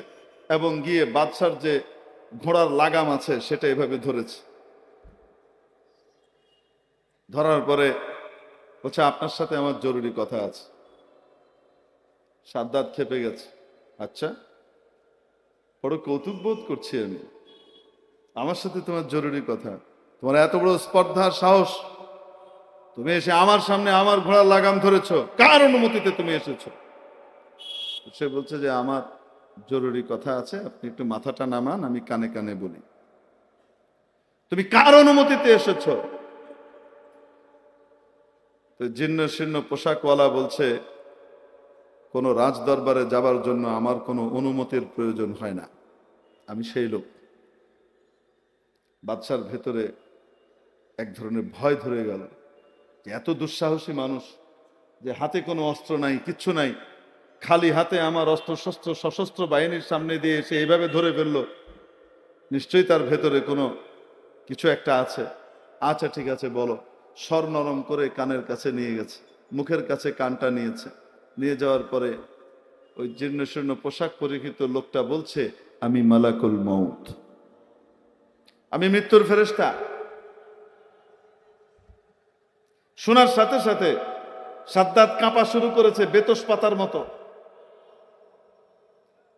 এবং গিয়ে বাদশার যে ঘোড়ার লাগাম আছে সেটা এভাবে ধরেছে। ধরার পরে বলছে, আপনার সাথে আমার জরুরি কথা আছে। সাদ্দাত খেপে গেছে। আচ্ছা, বড় কৌতুক বোধ করছি আমি, আমার সাথে তোমার জরুরি কথা? তোমার এত বড় স্পর্ধার সাহস, তুমি এসে আমার সামনে আমার ঘোড়ার লাগাম ধরেছো, কার অনুমতিতে তুমি এসেছো? সে বলছে যে আমার জরুরি কথা আছে, আপনি একটু মাথাটা নামান, আমি কানে কানে বলি। তুমি কার অনুমতিতে এসেছো? তো জীর্ণ শীর্ণ পোশাকওয়ালা বলছে, কোনো রাজ দরবারে যাবার জন্য আমার কোনো অনুমতির প্রয়োজন হয় না, আমি সেই লোক। বাদশার ভেতরে এক ধরনের ভয় ধরে গেল যে এত দুঃসাহসী মানুষ, যে হাতে কোনো অস্ত্র নাই, কিচ্ছু নাই, খালি হাতে আমার অস্ত্র শস্ত্র সশস্ত্র বাহিনীর সামনে দিয়ে এসে এইভাবে ধরে ফেললো, নিশ্চয়ই তার ভেতরে কোনো কিছু একটা আছে। আচ্ছা ঠিক আছে, বলো। স্বর নরম করে কানের কাছে নিয়ে গেছে, মুখের কাছে কানটা নিয়েছে। নিয়ে যাওয়ার পরে ওই জীর্ণ শীর্ণ পোশাক পরিহিত লোকটা বলছে, আমি মালাকুল মউত, আমি মৃত্যুর ফেরেশতা। শোনার সাথে সাথে সাদ্দাত কাঁপা শুরু করেছে বেতস পাতার মতো,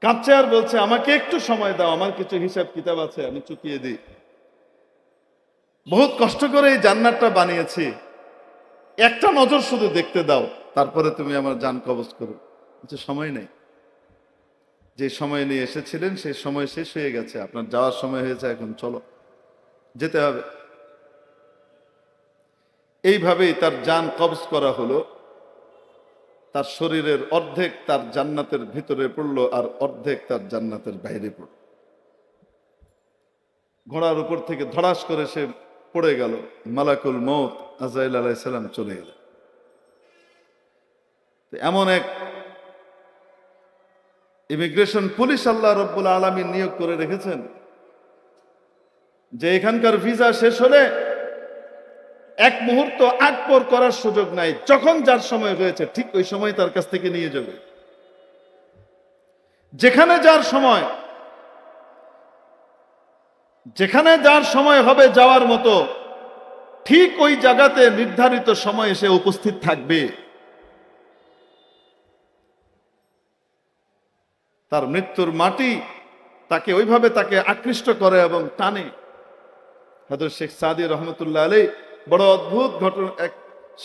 কাঁপছে আর বলছে, আমাকে একটু সময় দাও, আমার কিছু হিসাব কিতাব আছে, আমি চুকিয়ে দিই। বহুত কষ্ট করে এই জান্নাতটা বানিয়েছি, একটা নজর শুধু দেখতে দাও, তারপরে তুমি আমার জান কবজ করো। কিছু সময় নেই, যে সময় নিয়ে এসেছিলেন সেই সময় শেষ হয়ে গেছে, আপনার যাওয়ার সময় হয়েছে, এখন চলো, যেতে হবে। এইভাবেই তার জান কবজ করা হলো। তার শরীরের অর্ধেক তার জান্নাতের ভিতরে পড়লো আর অর্ধেক তার জান্নাতের বাইরে পড়ল। ঘোড়ার উপর থেকে ধড়াস করে সে পড়ে গেল। মালাকুল মউত আজরাইল আলাইহিস সালাম চলে গেল। এমন এক ইমিগ্রেশন পুলিশ আল্লাহ রাব্বুল আলামিন নিয়োগ করে রেখেছেন যে এখানকার ভিসা শেষ হলে এক মুহূর্ত আগ পর করার সুযোগ নাই, যখন যার সময় হয়েছে ঠিক ওই সময় তার কাছ থেকে নিয়ে যাবে। যেখানে যার সময় হবে যাওয়ার মতো, ঠিক ওই জায়গাতে নির্ধারিত সময় এসে উপস্থিত থাকবে। তার মৃত্যুর মাটি তাকে ওইভাবে তাকে আকৃষ্ট করে এবং টানে। হযরত শেখ সাদি রহমতুল্লাহ আলাইহি বড় অদ্ভুত ঘটনা এক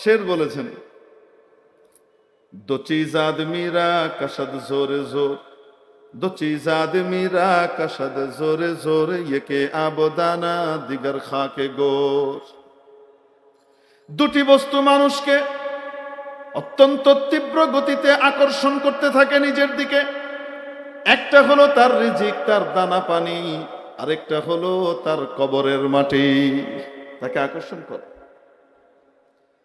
শের বলেছেন, দো চিজ আদমিরা কশদ জোরে জোর, দো চিজ আদমিরা কশদ জোরে জোর, ইয়ে আবদানা দিগর খাকে গোর। দুটি বস্তু মানুষকে অত্যন্ত তীব্র গতিতে আকর্ষণ করতে থাকে নিজের দিকে। একটা হলো তার রিজিক, তার দানা পানি, আরেকটা হলো তার কবরের মাটি। তাকে আকর্ষণ করে,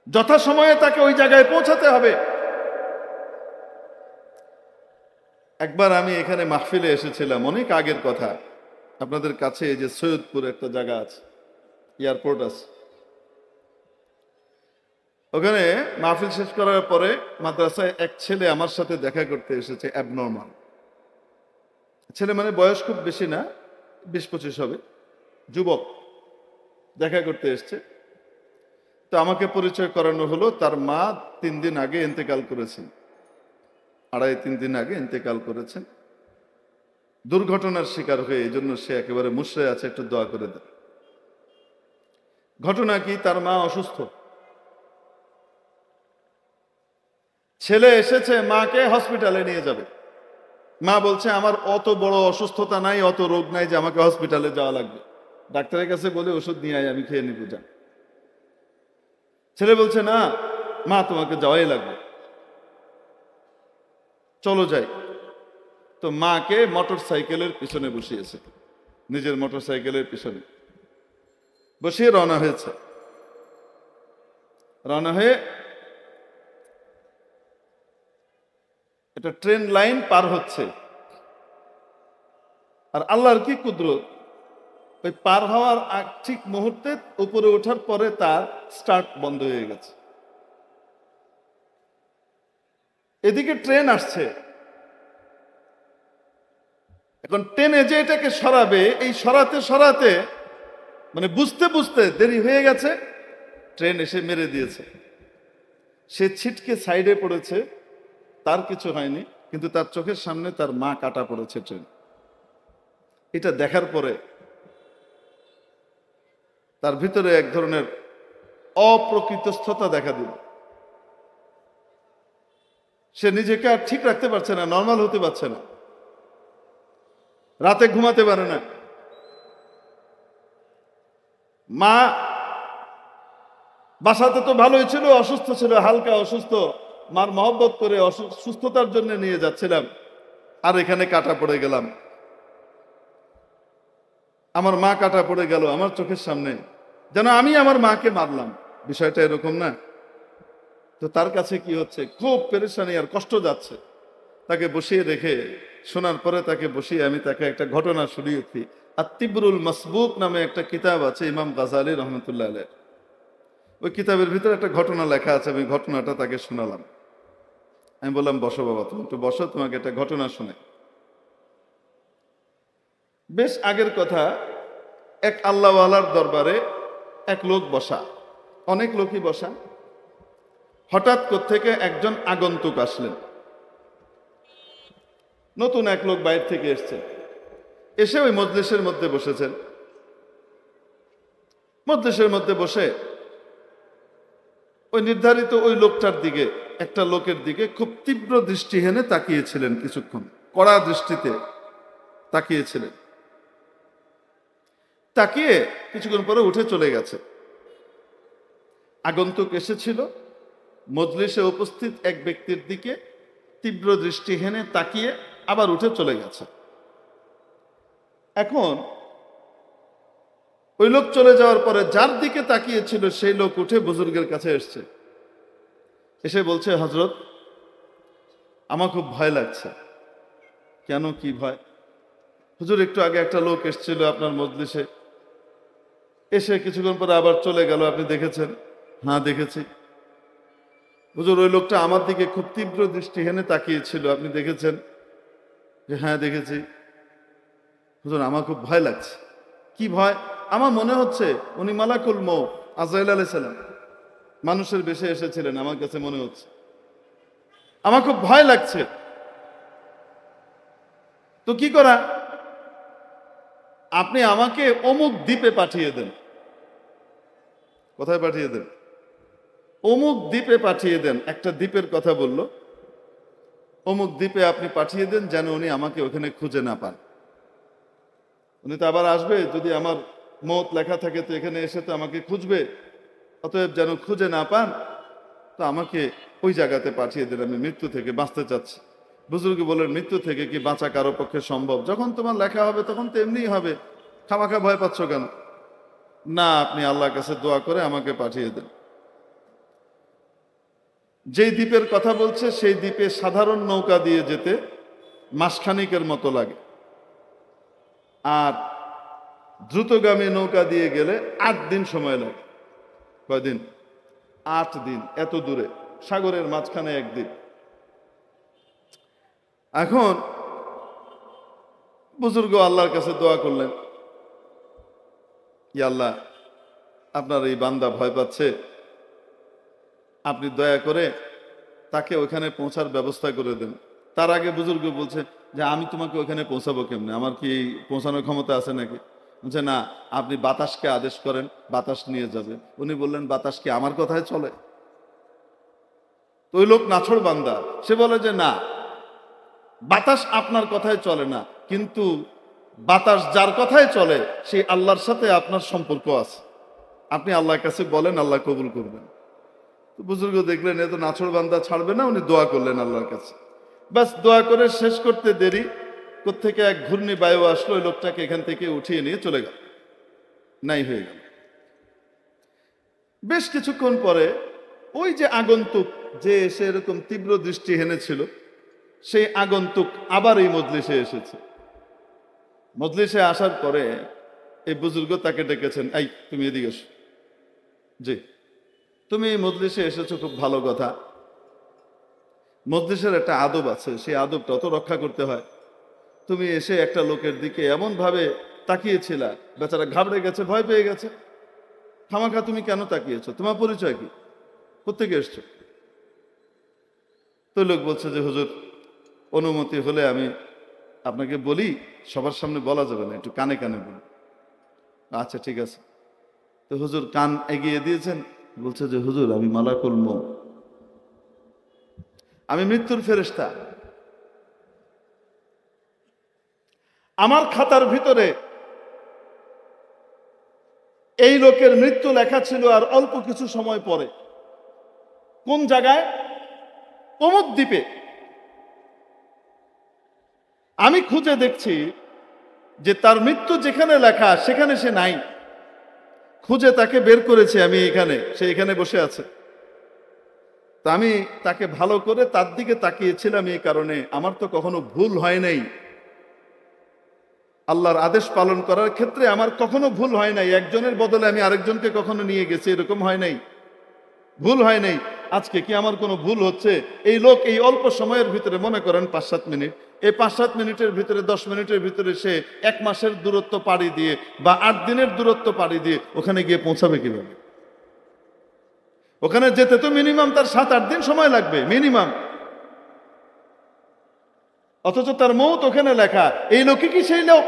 যথাসময়ে তাকে ওই জায়গায় পৌঁছাতে হবে। একবার আমি এখানে মাহফিলে এসেছিলাম, অনেক আগের কথা। আপনাদের কাছে এই যে সৈয়দপুর একটা জায়গা আছে, এয়ারপোর্ট আছে, ওখানে মাহফিল শেষ করার পরে মাদ্রাসায় এক ছেলে আমার সাথে দেখা করতে এসেছে। অ্যাবনর্মাল ছেলে, মানে বয়স খুব বেশি না, 20-25 হবে, যুবক, দেখা করতে এসছে। তো আমাকে পরিচয় করানো হলো, তার মা 3 দিন আগে ইন্তেকাল করেছেন। 2.5-3 দিন আগে ইন্তেকাল করেছেন। দুর্ঘটনার শিকার হয়ে এই জন্য সে একেবারে মুষড়ে আছে, একটু দোয়া করে দেন। ঘটনা কি, তার মা অসুস্থ, ছেলে এসেছে মাকে হসপিটালে নিয়ে যাবে। মা বলছে আমার অত বড় অসুস্থতা নাই, অত রোগ নাই যে আমাকে হসপিটালে যাওয়া লাগবে, ডাক্তারের কাছে বলে ওষুধ নিয়ে আয়, আমি খেয়ে নিব যা। ছেলে বলছে না মা, তোমাকে যাওয়াই লাগবে, চলো যাই। তো মাকে মোটর সাইকেলের পিছনে বসিয়েছে, নিজের মোটর সাইকেলের পিছনে বসিয়ে রওনা হয়েছে। রওনা হয়ে একটা ট্রেন লাইন পার হচ্ছে। আর আল্লাহর কি কুদরত, ওই পার হওয়ার ঠিক মুহূর্তে উপরে ওঠার পরে তার স্টার্ট বন্ধ হয়ে গেছে। এদিকে ট্রেন আসছে, এখন ট্রেনে যে এটাকে সরাবে, এই সরাতে সরাতে মানে বুঝতে বুঝতে দেরি হয়ে গেছে, ট্রেন এসে মেরে দিয়েছে। সে ছিটকে সাইডে পড়েছে, তার কিছু হয়নি, কিন্তু তার চোখের সামনে তার মা কাটা পড়েছে ট্রেন। এটা দেখার পরে তার ভিতরে এক ধরনের অপ্রকৃতস্থতা দেখা দিল। সে নিজেকে আর ঠিক রাখতে পারছে না, নর্মাল হতে পারছে না, রাতে ঘুমাতে পারে না। মা বাসাতে তো ভালোই ছিল, অসুস্থ ছিল, হালকা অসুস্থ, মার মহব্বত করে সুস্থতার জন্য নিয়ে যাচ্ছিলাম, আর এখানে কাটা পড়ে গেলাম। আমার মা কাটা পড়ে গেল আমার চোখের সামনে, যেন আমি আমার মাকে মারলাম। বিষয়টা এরকম না? তো তার কাছে কি হচ্ছে, খুব পেরেশানি আর কষ্ট যাচ্ছে। তাকে বসিয়ে রেখে শোনার পরে তাকে বসিয়ে আমি তাকে একটা ঘটনা শুনিয়েছি। আত-তিবরুল মাসবুক নামে একটা কিতাব আছে ইমাম গাজালি রহমতুল্লাহ আলাইহ, ওই কিতাবের ভিতরে একটা ঘটনা লেখা আছে। আমি ঘটনাটা তাকে শোনালাম। আমি বললাম বসো বাবা, তুমি একটু বসো, তোমাকে একটা ঘটনা শোনাই। বেশ আগের কথা, এক আল্লাহওয়ালার দরবারে এক লোক বসা, অনেক লোকই বসা। হঠাৎ কোত্থেকে একজন আগন্তুক আসলেন, নতুন এক লোক বাইরে থেকে এসছে, এসে ওই মজলিসের মধ্যে বসেছেন। মজলিসের মধ্যে বসে ওই নির্ধারিত ওই লোকটার দিকে, একটা লোকের দিকে খুব তীব্র দৃষ্টি হেনে তাকিয়েছিলেন, কিছুক্ষণ কড়া দৃষ্টিতে তাকিয়েছিলেন। তাকিয়ে কিছুক্ষণ পরে উঠে চলে গেছে। আগন্তুক এসেছিল, মজলিসে উপস্থিত এক ব্যক্তির দিকে তীব্র দৃষ্টি হেনে তাকিয়ে আবার উঠে চলে গেছে। এখন ওই লোক চলে যাওয়ার পরে যার দিকে তাকিয়েছিল সেই লোক উঠে বুজুর্গের কাছে এসছে, এসে বলছে হযরত, আমার খুব ভয় লাগছে। কেন, কি ভয়? হুজুর, একটু আগে একটা লোক এসেছিল আপনার মজলিসে, এসে কিছুক্ষণ পরে আবার চলে গেল, আপনি দেখেছেন? হ্যাঁ দেখেছি। হুজুর, ওই লোকটা আমার দিকে খুব তীব্র দৃষ্টি হেনে তাকিয়েছিল, আপনি দেখেছেন? হ্যাঁ দেখেছি। হুজুর, আমার খুব ভয় লাগছে। কি ভয়? আমার মনে হচ্ছে উনি মালাকুল মউত আজরাইল আলাইহিস সালাম মানুষের বেশে এসেছিলেন, আমার কাছে মনে হচ্ছে। আমার খুব ভয় লাগছে। তো কি করা? আপনি আমাকে অমুক দ্বীপে পাঠিয়ে দেন। কোথায় পাঠিয়ে দেন? অমুক দ্বীপে পাঠিয়ে দেন। একটা দ্বীপের কথা বলল, অমুক দ্বীপে আপনি পাঠিয়ে দেন, যেন উনি আমাকে ওখানে খুঁজে না পান। উনি তো আবার আসবে, যদি আমার মত লেখা থাকে তো এখানে এসে তো আমাকে খুঁজবে, অতএব যেন খুঁজে না পান, তো আমাকে ওই জায়গাতে পাঠিয়ে দেন, আমি মৃত্যু থেকে বাঁচতে চাচ্ছি। বুজুর্গ বলেন, মৃত্যু থেকে কি বাঁচা কারো পক্ষে সম্ভব? যখন তোমার লেখা হবে তখন তো এমনিই হবে, খামাখা ভয় পাচ্ছ কেন? না, আপনি আল্লাহর কাছে দোয়া করে আমাকে পাঠিয়ে দেন। যেই দ্বীপের কথা বলছে সেই দ্বীপে সাধারণ নৌকা দিয়ে যেতে মাসখানিকের মতো লাগে, আর দ্রুতগামী নৌকা দিয়ে গেলে 8 দিন সময় লাগে। কয়দিন? 8 দিন। এত দূরে, সাগরের মাঝখানে এক দ্বীপ। এখন বুজুর্গ আল্লাহর কাছে দোয়া করলেন, ইয়া আল্লাহ, আপনার এই বান্দা ভয় পাচ্ছে, আপনি দয়া করে তাকে ওখানে পৌঁছার ব্যবস্থা করে দেন। তার আগে বুজুর্গ বলছে যে আমি তোমাকে ওখানে পৌঁছাবো কেমনে, আমার কি পৌঁছানোর ক্ষমতা আছে নাকি? বলছে না, আপনি বাতাসকে আদেশ করেন, বাতাস নিয়ে যাবে। উনি বললেন বাতাস কি আমার কথায় চলে? তো ওই লোক নাছোড় বান্দা, সে বলে যে না, বাতাস আপনার কথায় চলে না, কিন্তু বাতাস যার কথায় চলে সেই আল্লাহর সাথে আপনার সম্পর্ক আছে, আপনি আল্লাহর কাছে বলেন, আল্লাহ কবুল করবেন। তো বুজুর্গ দেখলেন এত নাছোড় বান্দা ছাড়বে না, উনি দোয়া করলেন আল্লাহর কাছে। বাস দোয়া করে শেষ করতে দেরি, কোত্থেকে এক ঘূর্ণি বায়ু আসলো, ওই লোকটাকে এখান থেকে উঠিয়ে নিয়ে চলে গেল, নাই হয়ে গেল। বেশ কিছুক্ষণ পরে ওই যে আগন্তুক, যে এসে এরকম তীব্র দৃষ্টি হেনেছিল, সেই আগন্তুক আবার এই মজলিসে এসেছে। মজলিসে আসার পরে এই বুজুর্গ তাকে ডেকেছেন, এই তুমি এদিকে এসো। জি, তুমি এই মজলিসে এসেছো, খুব ভালো কথা। মজলিসের একটা আদব আছে, সেই আদবটা তো রক্ষা করতে হয়। তুমি এসে একটা লোকের দিকে এমন ভাবে তাকিয়েছিলা, বেচারা ঘাবড়ে গেছে, ভয় পেয়ে গেছে। খামাখা তুমি কেন তাকিয়েছো? তোমার পরিচয় কি? কোত্থেকে এসছো? তো লোক বলছে যে হুজুর, অনুমতি হলে আমি আপনাকে বলি, সবার সামনে বলা যাবে না, একটু কানে কানে বলি। আচ্ছা ঠিক আছে। তো হুজুর কান এগিয়ে দিয়েছেন, বলছে যে হুজুর আমি মালাকুল মউত, আমি মৃত্যুর ফেরেশতা। আমার খাতার ভিতরে এই লোকের মৃত্যু লেখা ছিল আর অল্প কিছু সময় পরে। কোন জায়গায়? অমুক দ্বীপে। আমি খুঁজে দেখছি যে তার মৃত্যু যেখানে লেখা সেখানে সে নাই। খুঁজে তাকে বের করেছি আমি এখানে, সে এখানে বসে আছে। তা আমি তাকে ভালো করে তার দিকে তাকিয়েছিলাম এই কারণে, আমার তো কখনো ভুল হয় নাই। আল্লাহর আদেশ পালন করার ক্ষেত্রে আমার কখনো ভুল হয় নাই। একজনের বদলে আমি আরেকজনকে কখনো নিয়ে গেছি, এরকম হয় নাই, ভুল হয় নাই। আজকে কি আমার কোনো ভুল হচ্ছে? এই লোক এই অল্প সময়ের ভিতরে, মনে করেন 5-7 মিনিট, এই 5-7 মিনিটের ভিতরে, 10 মিনিটের ভিতরে সে 1 মাসের দূরত্ব পাড়ি দিয়ে বা 8 দিনের দূরত্ব পাড়ি দিয়ে ওখানে গিয়ে পৌঁছাবে কিভাবে? ওখানে যেতে তো মিনিমাম তার 7-8 দিন সময় লাগবে মিনিমাম, অথচ তার মৌত ওখানে লেখা। এই লোকই কি সেই লোক?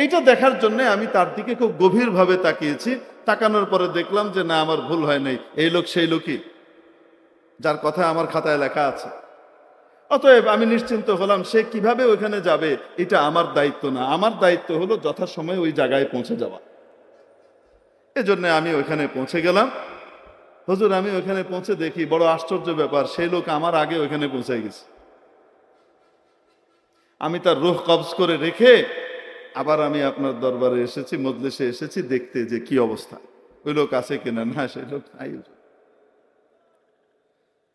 এইটা দেখার জন্য আমি তার দিকে খুব গভীরভাবে তাকিয়েছি। তাকানোর পরে দেখলাম যে না, আমার ভুল হয় নাই, এই লোক সেই লোকই যার কথা আমার খাতায় লেখা আছে। অতএব আমি নিশ্চিন্ত হলাম, সে কিভাবে ওইখানে যাবে এটা আমার দায়িত্ব না। আমার দায়িত্ব হলো যথাসময়ে ওই জায়গায় পৌঁছে যাওয়া। এজন্য আমি ওইখানে পৌঁছে গেলাম। হুজুর আমি ওইখানে পৌঁছে দেখি বড় আশ্চর্য ব্যাপার, সেই লোক আমার আগে ওইখানে পৌঁছে গেছে। আমি তার রূহ কবজ করে রেখে আবার আমি আপনার দরবারে এসেছি, মজলিসে এসেছি দেখতে যে কি অবস্থা, ওই লোক আছে কিনা। না, সেই লোক নাই।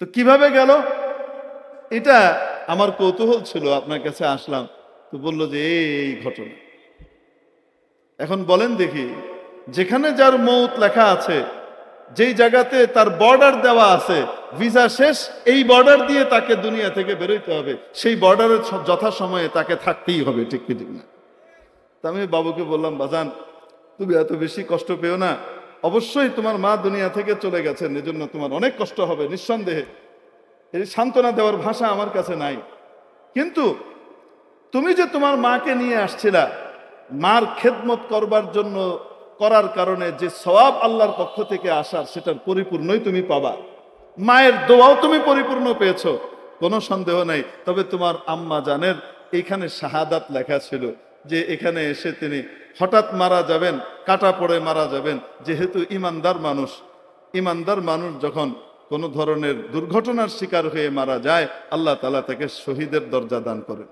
তো কিভাবে গেল এটা আমার কৌতূহল ছিল, আপনার কাছে আসলাম। তো বললো যে এই ঘটনা। এখন বলেন দেখি, যেখানে যার মৌত লেখা আছে, যেই জায়গাতে তার বর্ডার দেওয়া আছে, ভিসা শেষ, এই বর্ডার দিয়ে তাকে দুনিয়া থেকে বেরোইতে হবে, সেই বর্ডারের যথাসময়ে তাকে থাকতেই হবে, ঠিক কি ঠিক না? তা আমি বাবুকে বললাম, বাজান তুমি এত বেশি কষ্ট পেও না, অবশ্যই তোমার মা দুনিয়া থেকে চলে গেছেন, এজন্য তোমার অনেক কষ্ট হবে নিঃসন্দেহে। এই সান্ত্বনা দেওয়ার ভাষা আমার কাছে নাই, কিন্তু তুমি যে তোমার মাকে নিয়ে আসছিলা, মার খেদমত করবার জন্য, করার কারণে যে সওয়াব আল্লাহর পক্ষ থেকে আসার, সেটার পরিপূর্ণই তুমি পাবা। মায়ের দোয়াও তুমি পরিপূর্ণ পেয়েছো, কোনো সন্দেহ নাই। তবে তোমার আম্মা জানের এইখানে শাহাদাত লেখা ছিল, যে এখানে এসে তিনি হঠাৎ মারা যাবেন, কাটা পড়ে মারা যাবেন। যেহেতু ইমানদার মানুষ, ইমানদার মানুষ যখন কোনো ধরনের দুর্ঘটনার শিকার হয়ে মারা যায়, আল্লাহ তাআলা তাকে শহীদের দরজা দান করেন।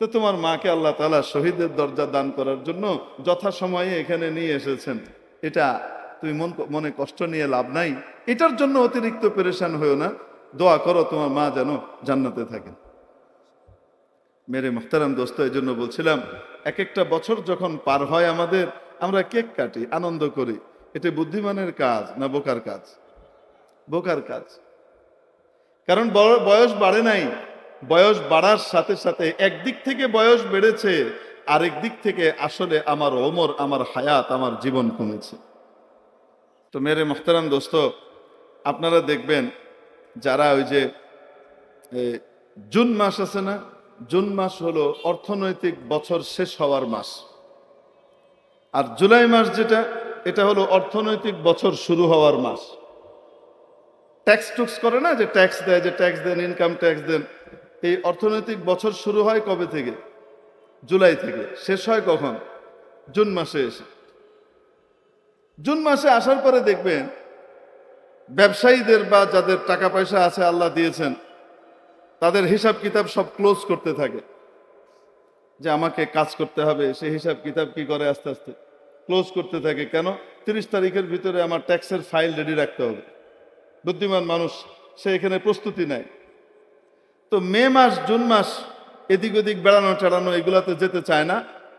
তো তোমার মাকে আল্লাহ তাআলা শহীদের দরজা দান করার জন্য যথাসময়ে এখানে নিয়ে এসেছেন। এটা তুমি মনে কষ্ট নিয়ে লাভ নাই, এটার জন্য অতিরিক্ত পেরেশান হয়েও না। দোয়া করো তোমার মা যেন জান্নাতে থাকেন। মেরে মুহতারাম দোস্ত, এই জন্য বলছিলাম, এক একটা বছর যখন পার হয় আমাদের, আমরা কেক কাটি, আনন্দ করি। এটা বুদ্ধিমানের কাজ না বোকার কাজ? বোকার কাজ। কারণ বয়স বাড়ে নাই, বয়স বাড়ার সাথে সাথে একদিক থেকে বয়স বেড়েছে, আরেক দিক থেকে আসলে আমার ওমর, আমার হায়াত, আমার জীবন কমেছে। তো মেরে মুহতারাম দোস্ত, আপনারা দেখবেন যারা ওই যে জুন মাস আছে না, জুন মাস হলো অর্থনৈতিক বছর শেষ হওয়ার মাস। আর জুলাই মাস যেটা, এটা হলো অর্থনৈতিক বছর শুরু হওয়ার মাস। ট্যাক্স টুক্স করে না, যে ট্যাক্স দেয়, যে ট্যাক্স দেন, ইনকাম ট্যাক্স দেন। এই অর্থনৈতিক বছর শুরু হয় কবে থেকে? জুলাই থেকে। শেষ হয় কখন? জুন মাসে এসে। জুন মাসে আসার পরে দেখবেন ব্যবসায়ীদের বা যাদের টাকা পয়সা আছে আল্লাহ দিয়েছেন, তাদের হিসাব কিতাব সব ক্লোজ করতে থাকে, যে আমাকে কাজ করতে হবে। সেই হিসাব কিতাব কি করে? আস্তে আস্তে ক্লোজ করতে থাকে। কেন? 30 তারিখের ভিতরে আমার ট্যাক্সের ফাইল রেডি রাখতে হবে। বুদ্ধিমান মানুষ সে এখানে প্রস্তুতি নেয়। তো মে মাস, জুন মাস এদিক ওদিক বেড়ানো টেড়ানো এগুলাতে যেতে চায় না,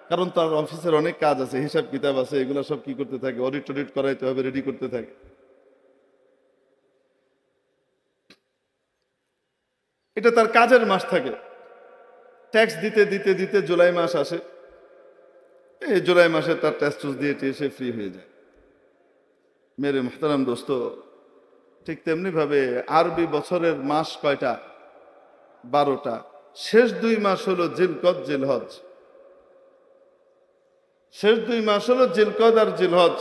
কারণ তার অফিসের অনেক কাজ আছে, হিসাব কিতাব আছে, এগুলো সব কি করতে থাকে? অডিট টডিট করাইতে হবে, রেডি করতে থাকে। এটা তার কাজের মাস থাকে। ট্যাক্স দিতে দিতে দিতে জুলাই মাস আসে। এই জুলাই মাসে তার ট্যাক্স টুস দিয়ে সে ফ্রি হয়ে যায়। মেরে মুহতারাম দোস্ত, ঠিক তেমনি ভাবে আরবি বছরের মাস কয়টা? 12টা। শেষ 2 মাস হলো জিলকদ, জিলহজ। শেষ 2 মাস হলো জিলকদ আর জিলহজ।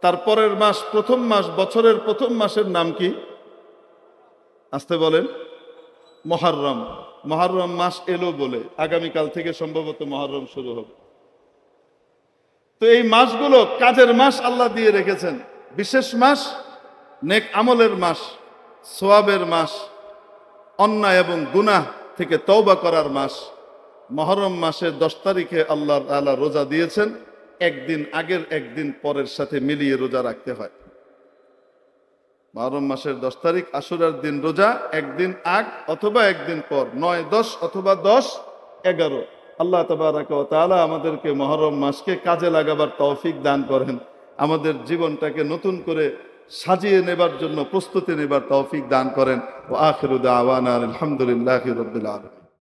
তারপরের মাস, প্রথম মাস, বছরের প্রথম মাসের নাম কি? আসতে বলেন। মুহররম। মুহররম মাস এলো বলে আগামীকাল থেকে সম্ভবত মুহররম শুরু হবে। তো এই মাসগুলো কাজের মাস আল্লাহ দিয়ে রেখেছেন। বিশেষ মাস, নেক আমলের মাস, সোয়াবের মাস, অন্যায় এবং গুনাহ থেকে তওবা করার মাস। মুহররম মাসের 10 তারিখে আল্লাহ তাআলা রোজা দিয়েছেন। একদিন আগের, একদিন পরের সাথে মিলিয়ে রোজা রাখতে হয়। মুহররম মাসের 10 তারিখ আশুরার দিন রোজা, একদিন আগ অথবা একদিন পর, 9, 10 অথবা 10, 11। আল্লাহ তাবারাকা ওয়া তাআলা আমাদেরকে মুহররম মাসকে কাজে লাগাবার তৌফিক দান করেন, আমাদের জীবনটাকে নতুন করে সাজিয়ে নেবার জন্য প্রস্তুতি নেবার তৌফিক দান করেন। ওয়া আখিরু দাওয়ানা আলহামদুলিল্লাহি রাব্বিল আলামিন।